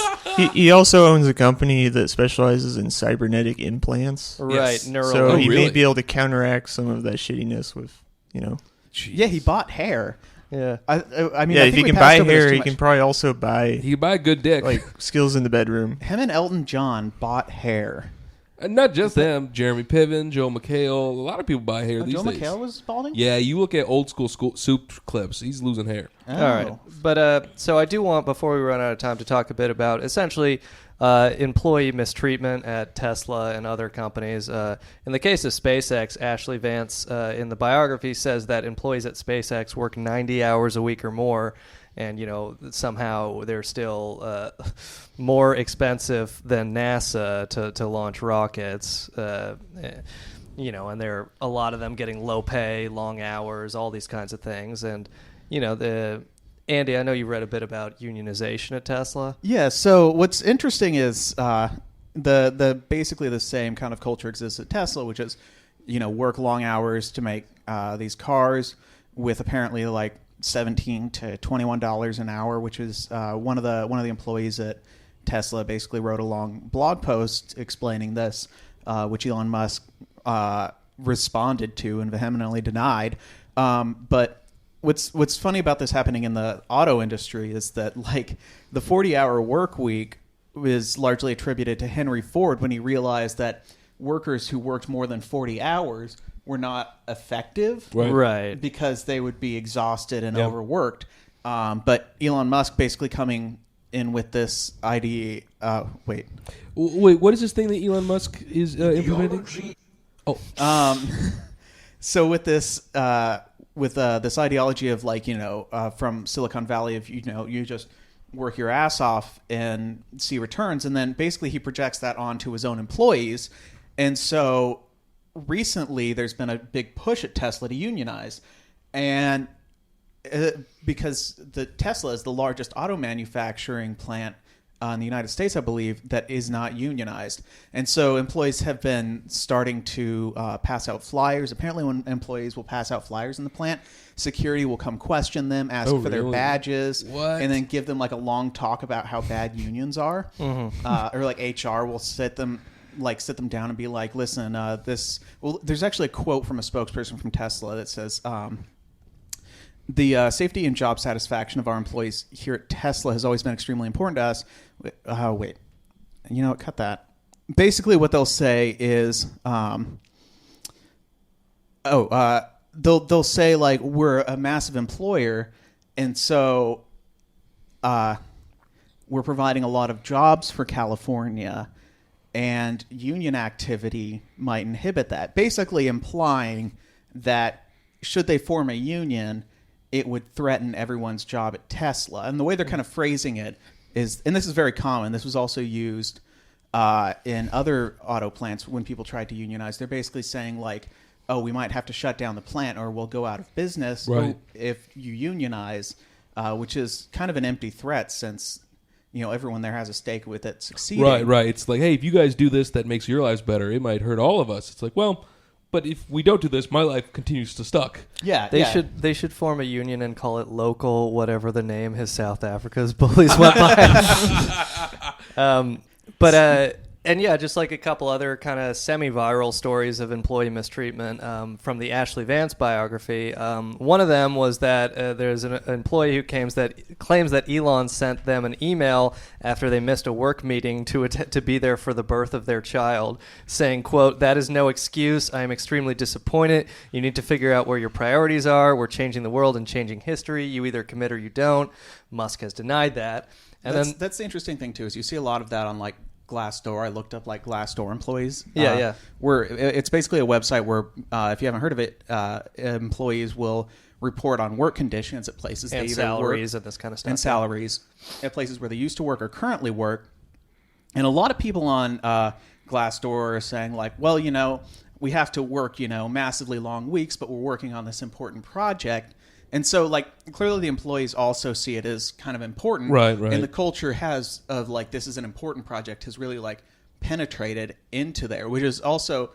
He also owns a company that specializes in cybernetic implants. Right, Yes. neural. So he really? may be able to counteract some of that shittiness with, Yeah, he bought hair. Yeah. I mean, Yeah, I if think he we can passed buy over this hair, too he much. can probably also buy He could buy a good dick. like skills in the bedroom. Him and Elton John bought hair. And not just them. Jeremy Piven, Joe McHale. A lot of people buy hair these Joe days. McHale was balding? Yeah, you look at old school soup clips. He's losing hair. Oh. All right. But so I do want, before we run out of time, to talk a bit about essentially employee mistreatment at Tesla and other companies. In the case of SpaceX, Ashley Vance in the biography says that employees at SpaceX work 90 hours a week or more. And, somehow they're still more expensive than NASA to launch rockets. And there are a lot of them getting low pay, long hours, all these kinds of things. And, Andy, I know you read a bit about unionization at Tesla. Yeah, so what's interesting is the basically the same kind of culture exists at Tesla, which is, work long hours to make these cars with apparently like $17 to $21 an hour, which is one of the employees at Tesla basically wrote a long blog post explaining this, which Elon Musk responded to and vehemently denied. But what's funny about this happening in the auto industry is that like the 40-hour work week is largely attributed to Henry Ford when he realized that workers who worked more than 40 hours were not effective, Right. because they would be exhausted and overworked. But Elon Musk basically coming in with this idea. Wait, what is this thing that Elon Musk is implementing? So with this this ideology of like from Silicon Valley, of you just work your ass off and see returns, and then basically he projects that onto his own employees, and so recently there's been a big push at Tesla to unionize, and because the Tesla is the largest auto manufacturing plant in the United States, I believe, that is not unionized. And so employees have been starting to pass out flyers. Apparently when employees will pass out flyers in the plant, security will come question them, ask for their badges, and then give them like a long talk about how bad unions are. Or like HR will sit them down and be like, listen, there's actually a quote from a spokesperson from Tesla that says, the safety and job satisfaction of our employees here at Tesla has always been extremely important to us. Wait. Cut that. Basically what they'll say is, they'll say like, we're a massive employer, and so we're providing a lot of jobs for California, and union activity might inhibit that, basically implying that should they form a union, it would threaten everyone's job at Tesla. And the way they're kind of phrasing it is, and this is very common, this was also used in other auto plants when people tried to unionize. They're basically saying like, oh, we might have to shut down the plant or we'll go out of business if you unionize, which is kind of an empty threat since everyone there has a stake with it succeeding. Right. It's like, hey, if you guys do this, that makes your lives better. It might hurt all of us. It's like, well, but if we don't do this, my life continues to suck. Yeah, They should form a union and call it local, whatever the name his South Africa's bullies went by. Just like a couple other kind of semi-viral stories of employee mistreatment from the Ashley Vance biography. One of them was that there's an employee who claims that Elon sent them an email after they missed a work meeting to be there for the birth of their child, saying, quote, "That is no excuse. I am extremely disappointed. You need to figure out where your priorities are. We're changing the world and changing history. You either commit or you don't." Musk has denied that. And that's the interesting thing too, is you see a lot of that on like Glassdoor. I looked up like Glassdoor employees. Where it's basically a website where, if you haven't heard of it, employees will report on work conditions at places and they either salaries work, and this kind of stuff. and salaries at places where they used to work or currently work. And a lot of people on Glassdoor saying like, well, we have to work, massively long weeks, but we're working on this important project. And so, like, clearly the employees also see it as kind of important. Right. And the culture of, like, this is an important project has really, like, penetrated into there, which is also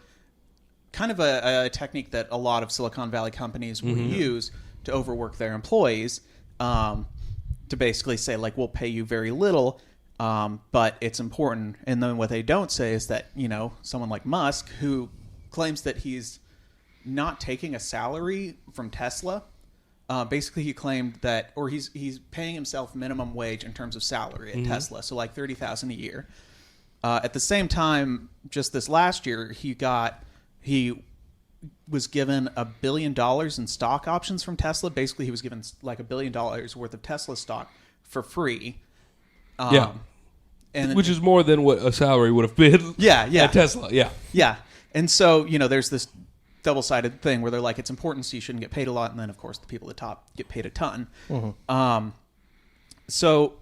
kind of a technique that a lot of Silicon Valley companies will use to overwork their employees, to basically say, like, we'll pay you very little, but it's important. And then what they don't say is that, someone like Musk, who claims that he's not taking a salary from Tesla, basically he claimed that, or he's paying himself minimum wage in terms of salary at Tesla, so like $30,000 a year. At the same time, just this last year, he was given $1 billion in stock options from Tesla. Basically, he was given like $1 billion worth of Tesla stock for free. And which is more than what a salary would have been. At Tesla. Yeah. And so, there's this double-sided thing where they're like, it's important, so you shouldn't get paid a lot, and then of course the people at the top get paid a ton. So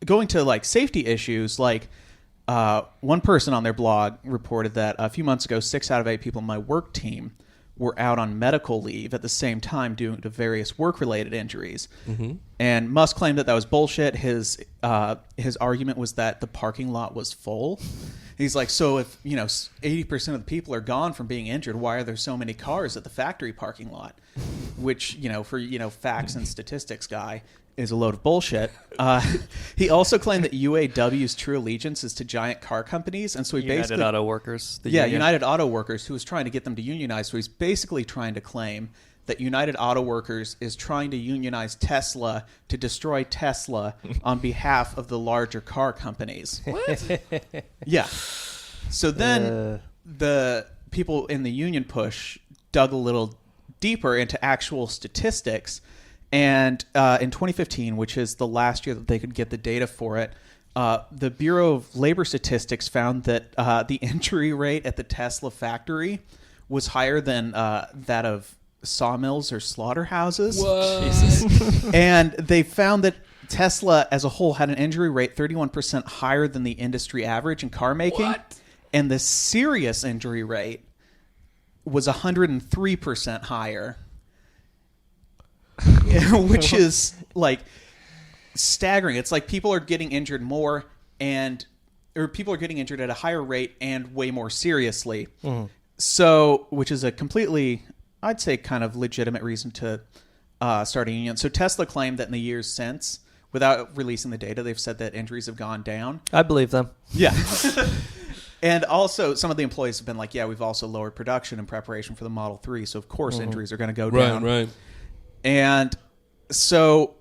going to like safety issues, like one person on their blog reported that a few months ago 6 out of 8 people on my work team were out on medical leave at the same time due to various work-related injuries. And Musk claimed that was bullshit. His argument was that the parking lot was full. He's like, so if 80% of the people are gone from being injured, why are there so many cars at the factory parking lot? Which for facts and statistics guy is a load of bullshit. He also claimed that UAW's true allegiance is to giant car companies, and so he United basically Auto Workers. United Auto Workers, who was trying to get them to unionize. So he's basically trying to claim that United Auto Workers is trying to unionize Tesla to destroy Tesla on behalf of the larger car companies. What? Yeah. So then the people in the union push dug a little deeper into actual statistics. And in 2015, which is the last year that they could get the data for it, the Bureau of Labor Statistics found that the injury rate at the Tesla factory was higher than that of sawmills or slaughterhouses. Whoa. Jesus. And they found that Tesla as a whole had an injury rate 31% higher than the industry average in car making. What? And the serious injury rate was 103% higher. Which is like staggering. It's like people are getting injured more or people are getting injured at a higher rate and way more seriously. So, which is a completely, I'd say, kind of legitimate reason to start a union. So Tesla claimed that in the years since, without releasing the data, they've said that injuries have gone down. I believe them. Yeah. And also, some of the employees have been like, we've also lowered production in preparation for the Model 3, so of course injuries are going to go down. Right. And so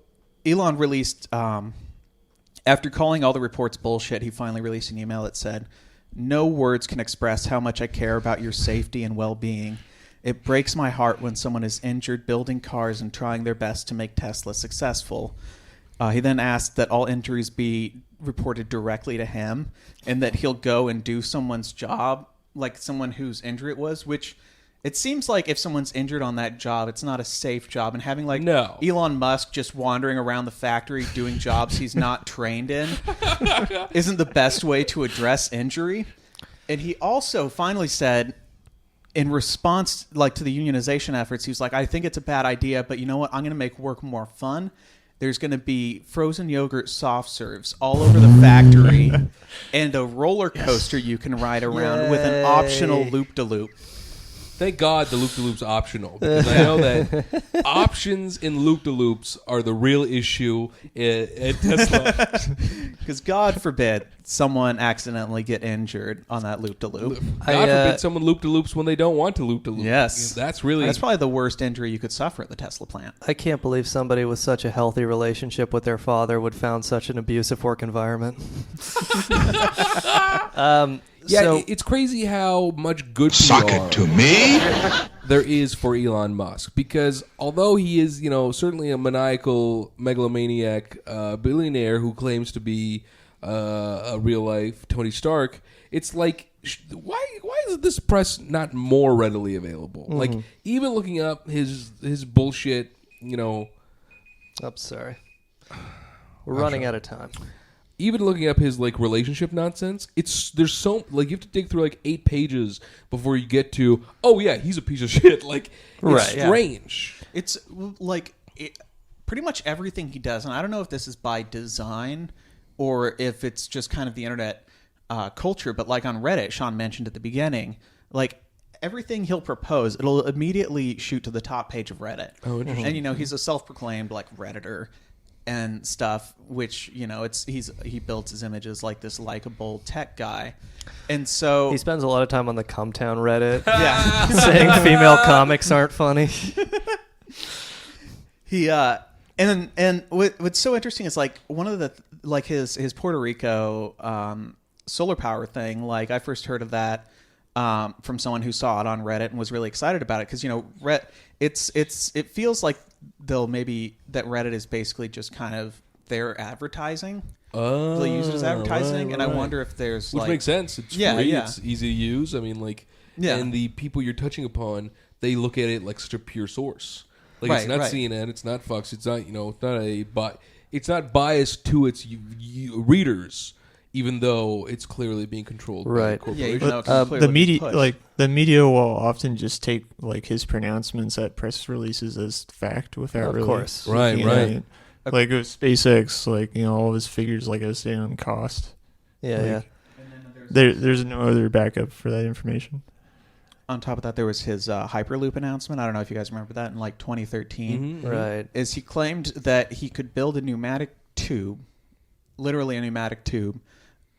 Elon released, after calling all the reports bullshit, he finally released an email that said, "No words can express how much I care about your safety and well-being. It breaks my heart when someone is injured building cars and trying their best to make Tesla successful." He then asked that all injuries be reported directly to him and that he'll go and do someone's job, like someone whose injury it was, which it seems like if someone's injured on that job, it's not a safe job. And having like Elon Musk just wandering around the factory doing jobs he's not trained in isn't the best way to address injury. And he also finally said, in response to the unionization efforts, he was like, I think it's a bad idea, but you know what? I'm going to make work more fun. There's going to be frozen yogurt soft serves all over the factory and a roller coaster you can ride around with an optional loop-de-loop. Thank God the loop-de-loop's optional, because I know that options in loop-de-loops are the real issue at Tesla. Because God forbid someone accidentally get injured on that loop-de-loop. God forbid someone loop-de-loops when they don't want to loop-de-loop. Yes. That's probably the worst injury you could suffer at the Tesla plant. I can't believe somebody with such a healthy relationship with their father would found such an abusive work environment. It's crazy how much good Suck it to me. there is for Elon Musk, because although he is, certainly a maniacal megalomaniac billionaire who claims to be a real life Tony Stark, it's like, why is this press not more readily available? Like, even looking up his bullshit, I'm sorry. We're running out of time. even looking up his like relationship nonsense, there's so like you have to dig through like 8 pages before you get to he's a piece of shit. Like it's strange. Yeah. It's like pretty much everything he does, and I don't know if this is by design or if it's just kind of the internet culture. But like on Reddit, Sean mentioned at the beginning, like everything he'll propose, it'll immediately shoot to the top page of Reddit. Oh, interesting. And he's a self-proclaimed like Redditor and stuff, which he builds his images like this likable tech guy, and so he spends a lot of time on the Cumtown Reddit, saying female comics aren't funny. He and what's so interesting is like one of the like his Puerto Rico solar power thing. Like I first heard of that from someone who saw it on Reddit and was really excited about it because it feels like they'll maybe that Reddit is basically just kind of their advertising. They'll use it as advertising, and I wonder if there's which makes sense. It's free. It's easy to use. I mean, like, and the people you're touching upon, they look at it like such a pure source. Like it's not CNN, it's not Fox, it's not it's not biased to its readers, even though it's clearly being controlled by a corporation. The media will often just take like his pronouncements at press releases as fact without really. Of course, right. Like with SpaceX, like all of his figures, like I was saying, on cost. There's no other backup for that information. On top of that, there was his Hyperloop announcement. I don't know if you guys remember that in like 2013. Mm-hmm. Right. Is he claimed that he could build a pneumatic tube, literally a pneumatic tube,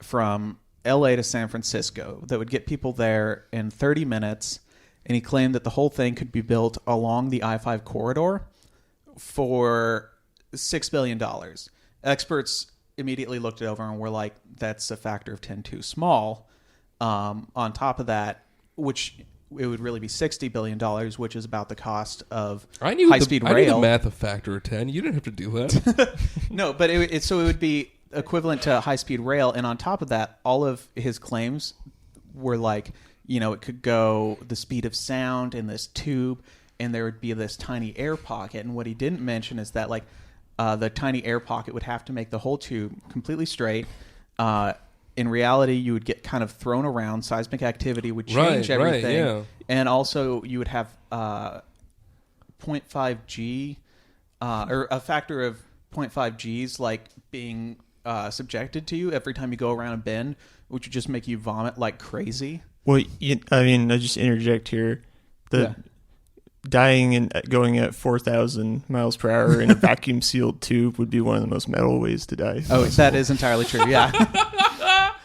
from LA to San Francisco that would get people there in 30 minutes. And he claimed that the whole thing could be built along the I-5 corridor for $6 billion. Experts immediately looked it over and were like, that's a factor of 10 too small. On top of that, which it would really be $60 billion, which is about the cost of high-speed rail. I knew the math of factor of 10. You didn't have to do that. No, but it would be equivalent to high-speed rail. And on top of that, all of his claims were like, it could go the speed of sound in this tube, and there would be this tiny air pocket. And what he didn't mention is that like the tiny air pocket would have to make the whole tube completely straight. In reality, you would get kind of thrown around. Seismic activity would change everything. Right, yeah. And also you would have 0.5 G or a factor of 0.5 Gs like being subjected to you every time you go around a bend, which would just make you vomit like crazy. Well, I just interject here. Dying and going at 4,000 miles per hour in a vacuum sealed tube would be one of the most metal ways to die. Oh, that is entirely true. Yeah.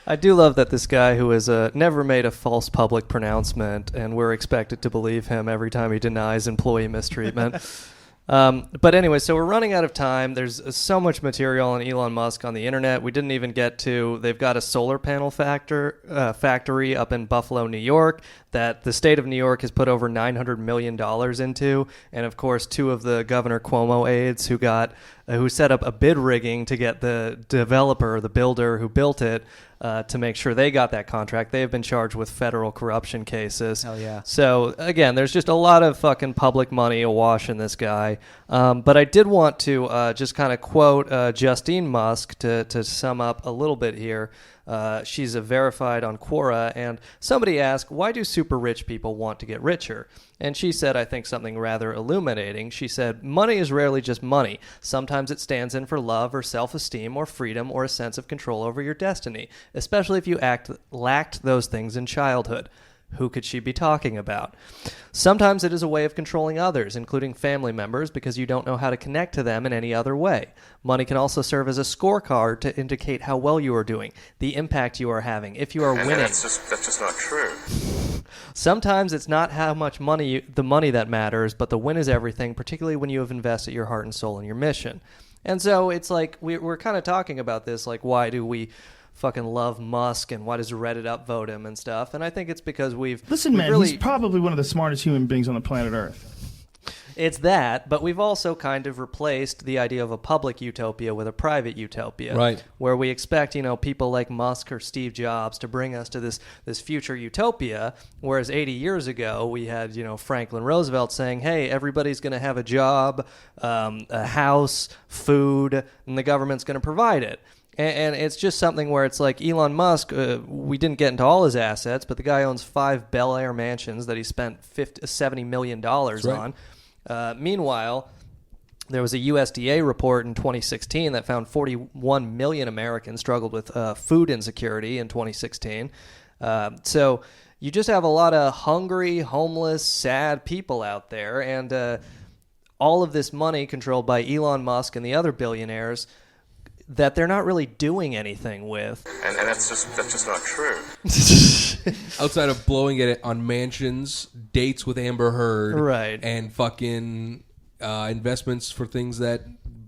I do love that this guy who has never made a false public pronouncement, and we're expected to believe him every time he denies employee mistreatment. But anyway, so we're running out of time. There's so much material on Elon Musk on the internet. We didn't even get to, they've got a solar panel factory up in Buffalo, New York, that the state of New York has put over $900 million into. And of course, 2 of the Governor Cuomo aides who set up a bid rigging to get the developer, the builder who built it, to make sure they got that contract. They have been charged with federal corruption cases. Hell yeah. So, again, there's just a lot of fucking public money awash in this guy. But I did want to just kind of quote Justine Musk to sum up a little bit here. She's verified on Quora, and somebody asked, why do super rich people want to get richer? And she said, I think something rather illuminating. She said, money is rarely just money. Sometimes it stands in for love or self-esteem or freedom or a sense of control over your destiny, especially if you lacked those things in childhood. Who could she be talking about? Sometimes it is a way of controlling others, including family members, because you don't know how to connect to them in any other way. Money can also serve as a scorecard to indicate how well you are doing, the impact you are having, if you are winning. That's just not true. Sometimes it's not how much money, the money that matters, but the win is everything, particularly when you have invested your heart and soul in your mission. And so it's like we're kind of talking about this, like why do we fucking love Musk and why does Reddit upvote him and stuff? And I think it's because we've he's probably one of the smartest human beings on the planet Earth. It's that, but we've also kind of replaced the idea of a public utopia with a private utopia. Right. Where we expect, people like Musk or Steve Jobs to bring us to this future utopia, whereas 80 years ago we had, Franklin Roosevelt saying, hey, everybody's going to have a job, a house, food, and the government's going to provide it. And it's just something where it's like Elon Musk, we didn't get into all his assets, but the guy owns 5 Bel Air mansions that he spent $70 million on. Meanwhile, there was a USDA report in 2016 that found 41 million Americans struggled with food insecurity in 2016. So you just have a lot of hungry, homeless, sad people out there, and all of this money controlled by Elon Musk and the other billionaires that they're not really doing anything with. And that's just not true. Outside of blowing it on mansions, dates with Amber Heard, right, and fucking investments for things that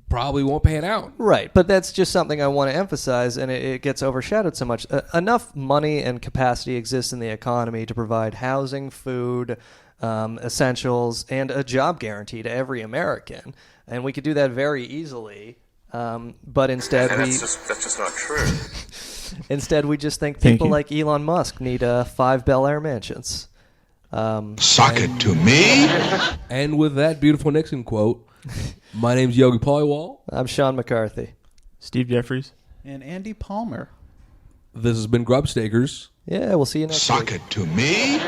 probably won't pan out. Right, but that's just something I want to emphasize, and it gets overshadowed so much. Enough money and capacity exists in the economy to provide housing, food, essentials, and a job guarantee to every American. And we could do that very easily. But instead, that's just not true. Instead, we just think people like Elon Musk need 5 Bel Air mansions. Sock it to me. And with that beautiful Nixon quote, my name's Yogi Polywall. I'm Sean McCarthy. Steve Jeffries. And Andy Palmer. This has been Grubstakers. Yeah, we'll see you next week. Sock it to me.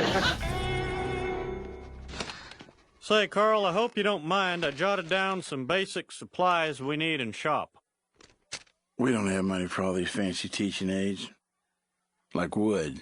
Say, Carl, I hope you don't mind. I jotted down some basic supplies we need in shop. We don't have money for all these fancy teaching aids. Like wood.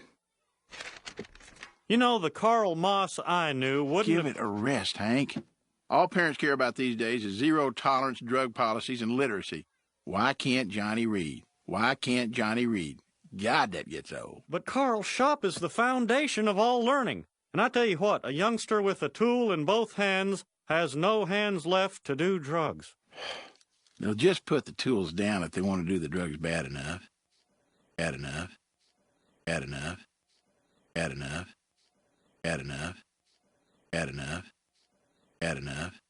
You know, the Carl Moss I knew wouldn't Give it a rest, Hank. All parents care about these days is zero-tolerance drug policies and literacy. Why can't Johnny read? Why can't Johnny read? God, that gets old. But, Carl, shop is the foundation of all learning. And I tell you what, a youngster with a tool in both hands has no hands left to do drugs. They'll just put the tools down if they want to do the drugs bad enough. Bad enough. Bad enough. Bad enough. Bad enough. Bad enough. Bad enough.